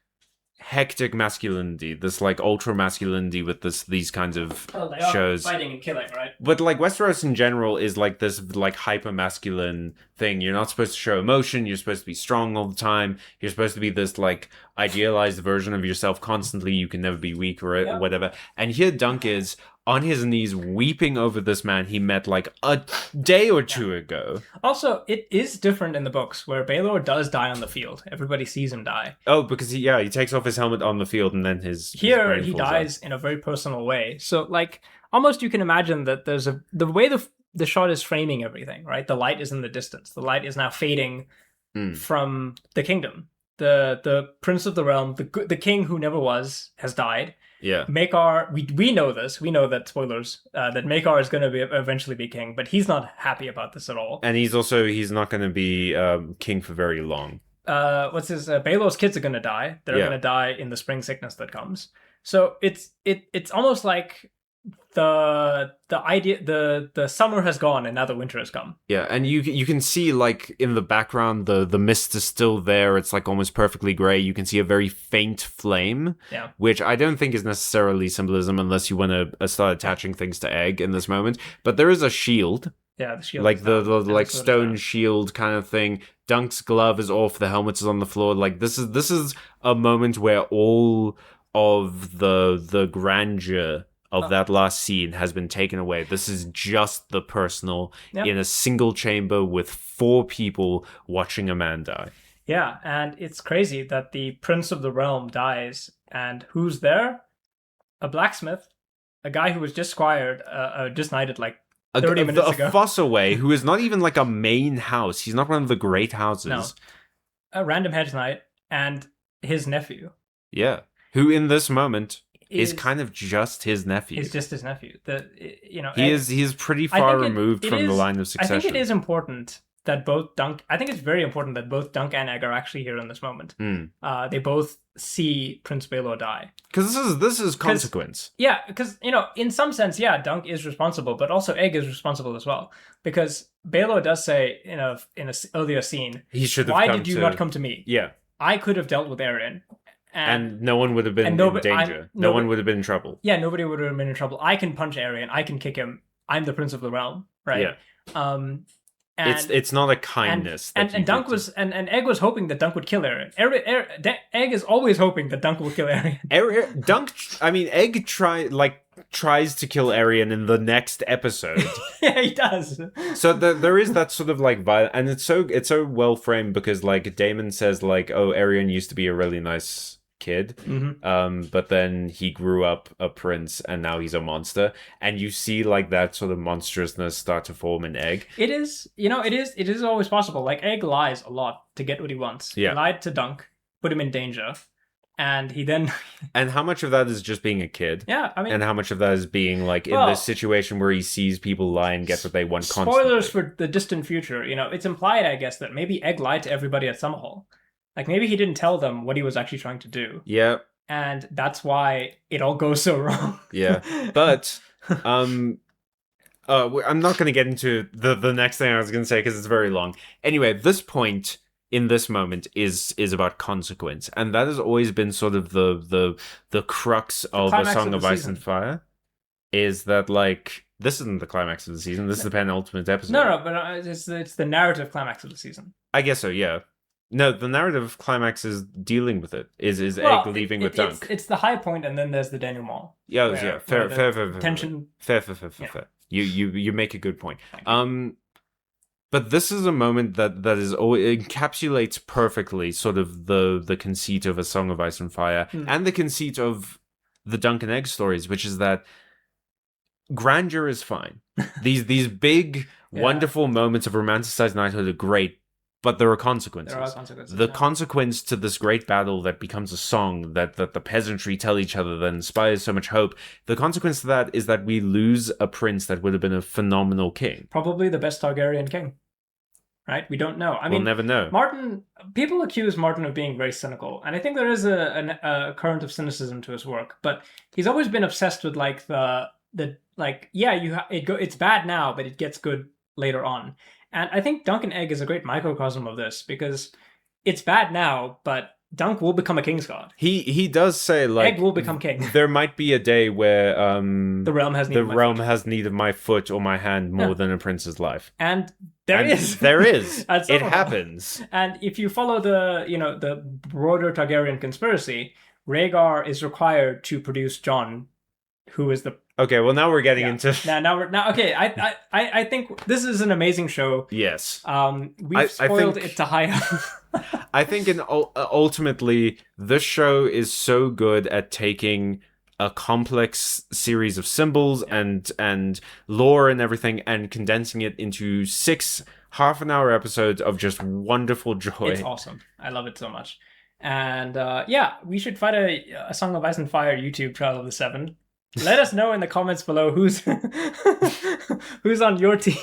hectic masculinity, this like ultra masculinity with these kinds of shows. Fighting and killing, right? But like Westeros in general is like this like hyper masculine thing. You're not supposed to show emotion. You're supposed to be strong all the time. You're supposed to be this like idealized version of yourself constantly. You can never be weak or whatever. And here Dunk is on his knees weeping over this man he met like a day or two ago. Also, it is different in the books where Baelor does die on the field. Everybody sees him die. Oh, because he takes off his helmet on the field and then Here he dies in a very personal way. So like almost you can imagine that there's the way the shot is framing everything, right? The light is in the distance. The light is now fading from the kingdom. The Prince of the Realm, the king who never was, has died. Yeah. Maekar, we know this. We know that, spoilers, that Maekar is going to eventually be king, but he's not happy about this at all. And he's not going to be king for very long. Baelor's kids are going to die. They're going to die in the spring sickness that comes. So it's almost like the summer has gone and now the winter has come. Yeah, and you can see like in the background the mist is still there. It's like almost perfectly gray. You can see a very faint flame, which I don't think is necessarily symbolism unless you want to start attaching things to Egg in this moment. But there is a shield. Yeah, the shield. Like the like stone shield kind of thing. Dunk's glove is off. The helmet is on the floor. Like this is a moment where all of the grandeur of that last scene has been taken away. This is just the personal in a single chamber with 4 people watching a man die. Yeah, and it's crazy that the Prince of the Realm dies, and who's there? A blacksmith, a guy who was just squired, just knighted like 30 minutes ago. A Fossaway, who is not even like a main house. He's not one of the great houses. No. A random hedge knight and his nephew. Yeah, who in this moment is kind of just his nephew. It's just his nephew. He is pretty far removed from the line of succession. I think it is important that both Dunk. I think it's very important that both Dunk and Egg are actually here in this moment. They both see Prince Baelor die. Because this is consequence. Yeah, because in some sense, yeah, Dunk is responsible, but also Egg is responsible as well. Because Baelor does say in a earlier scene, he should have. Why did you not come to me? Yeah, I could have dealt with Arian. And no one would have been in danger. No one would have been in trouble. Yeah, nobody would have been in trouble. I can punch Arian. I can kick him. I'm the Prince of the Realm, right? Yeah. It's not a kindness. And Dunk was and Egg was hoping that Dunk would kill Arian. Egg is always hoping that Dunk will kill Arian. Egg tries to kill Arian in the next episode. Yeah, he does. So there is that sort of like violence, and it's so well framed because like Damon says like, oh, Arian used to be a really nice kid, but then he grew up a prince and now he's a monster, and you see like that sort of monstrousness start to form in Egg. It is always possible. Like Egg lies a lot to get what he wants. Yeah. He lied to Dunk, put him in danger, and he then and how much of that is just being a kid? Yeah, I mean, and how much of that is being like in this situation where he sees people lie and get what they want constantly. Spoilers for the distant future. It's implied, I guess, that maybe Egg lied to everybody at Summerhall. Like, maybe he didn't tell them what he was actually trying to do. Yeah. And that's why it all goes so wrong. Yeah. But, I'm not going to get into the next thing I was going to say because it's very long. Anyway, this point in this moment is about consequence. And that has always been sort of the crux of A Song of Ice and Fire. Is that, like, this isn't the climax of the season. This is the penultimate episode. No, but it's the narrative climax of the season. I guess so, yeah. No, the narrative climax is dealing with it. Is Egg leaving with Dunk? It's the high point, and then there's the denouement. Yeah, fair. Tension. Fair. You make a good point. But this is a moment that encapsulates perfectly sort of the conceit of A Song of Ice and Fire and the conceit of the Dunk and Egg stories, which is that grandeur is fine. These big, wonderful moments of romanticized knighthood are great. But there are consequences. The consequence to this great battle that becomes a song that the peasantry tell each other that inspires so much hope. The consequence to that is that we lose a prince that would have been a phenomenal king. Probably the best Targaryen king. Right? We don't know. We'll never know. People accuse Martin of being very cynical. And I think there is a current of cynicism to his work. But he's always been obsessed with like it's bad now, but it gets good later on. And I think Dunk and Egg is a great microcosm of this because it's bad now, but Dunk will become a king's god. He does say like Egg will become king. There might be a day where the realm has need of my foot or my hand more than a prince's life. And there is. It happens. And if you follow the broader Targaryen conspiracy, Rhaegar is required to produce Jon, who is the Okay, well now we're getting into okay. I think this is an amazing show. Yes. We've spoiled it to high. I think ultimately this show is so good at taking a complex series of symbols and lore and everything and condensing it into 6 half-an-hour episodes of just wonderful joy. It's awesome. I love it so much. And we should fight a Song of Ice and Fire YouTube Trial of the Seven. Let us know in the comments below who's on your team.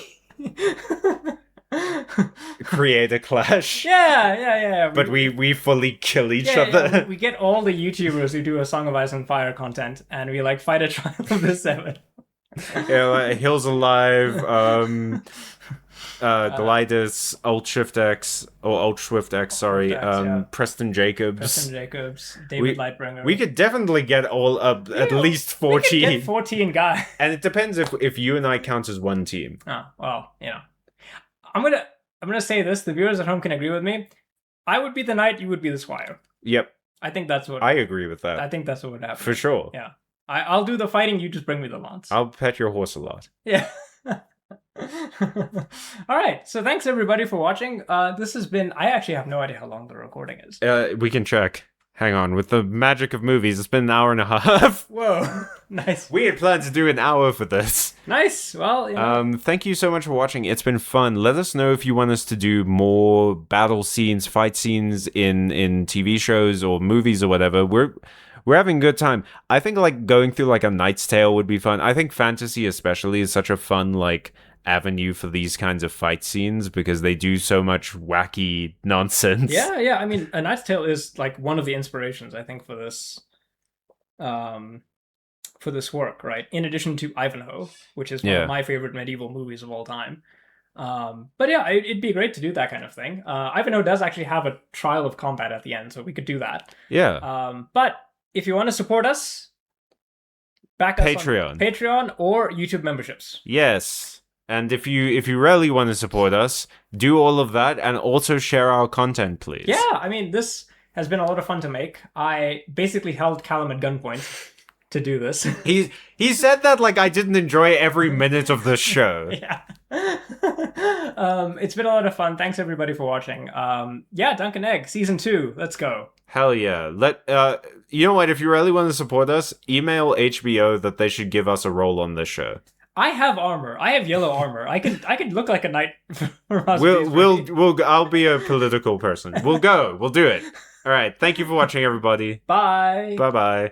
Create a clash. Yeah. But we fully kill each other. Yeah. We get all the YouTubers who do A Song of Ice and Fire content, and we like fight a Trial of the Seven. Like Hills Alive, Glidus, Alt Shift X, or Alt Swift X, sorry, Preston Jacobs, David Lightbringer. We could definitely get all up at least 14. We could get 14 guys. And it depends if you and I count as one team. Oh, well, I'm gonna say this, the viewers at home can agree with me. I would be the knight, you would be the squire. Yep. I think that's what I agree with that. I think that's what would happen. For sure. Yeah. I'll do the fighting, you just bring me the lance. I'll pet your horse a lot. Yeah. All right, so thanks everybody for watching. This has been, I actually have no idea how long the recording is. We can check. Hang on, with the magic of movies, it's been an hour and a half. Whoa. Nice. We had planned to do an hour for this. Nice. Well, thank you so much for watching. It's been fun. Let us know if you want us to do more battle scenes, fight scenes in TV shows or movies or whatever. We're having a good time. I think like going through like A Knight's Tale would be fun. I think fantasy especially is such a fun like avenue for these kinds of fight scenes because they do so much wacky nonsense. Yeah. I mean, A Knight's Tale is like one of the inspirations, I think, for this work, right? In addition to Ivanhoe, which is one of my favorite medieval movies of all time. But yeah, it'd be great to do that kind of thing. Ivanhoe does actually have a trial of combat at the end, so we could do that. Yeah. But if you want to support us, back us Patreon. on Patreon or YouTube memberships. Yes. And if you really want to support us, do all of that and also share our content, please. Yeah, I mean, this has been a lot of fun to make. I basically held Callum at gunpoint to do this. He said that like I didn't enjoy every minute of the show. Yeah. It's been a lot of fun. Thanks everybody for watching. Yeah, Dunk and Egg season 2. Let's go. Hell yeah. You know what? If you really want to support us, email HBO that they should give us a role on this show. I have armor. I have yellow armor. I could look like a knight. I'll be a political person. We'll go. We'll do it. All right. Thank you for watching, everybody. Bye. Bye-bye.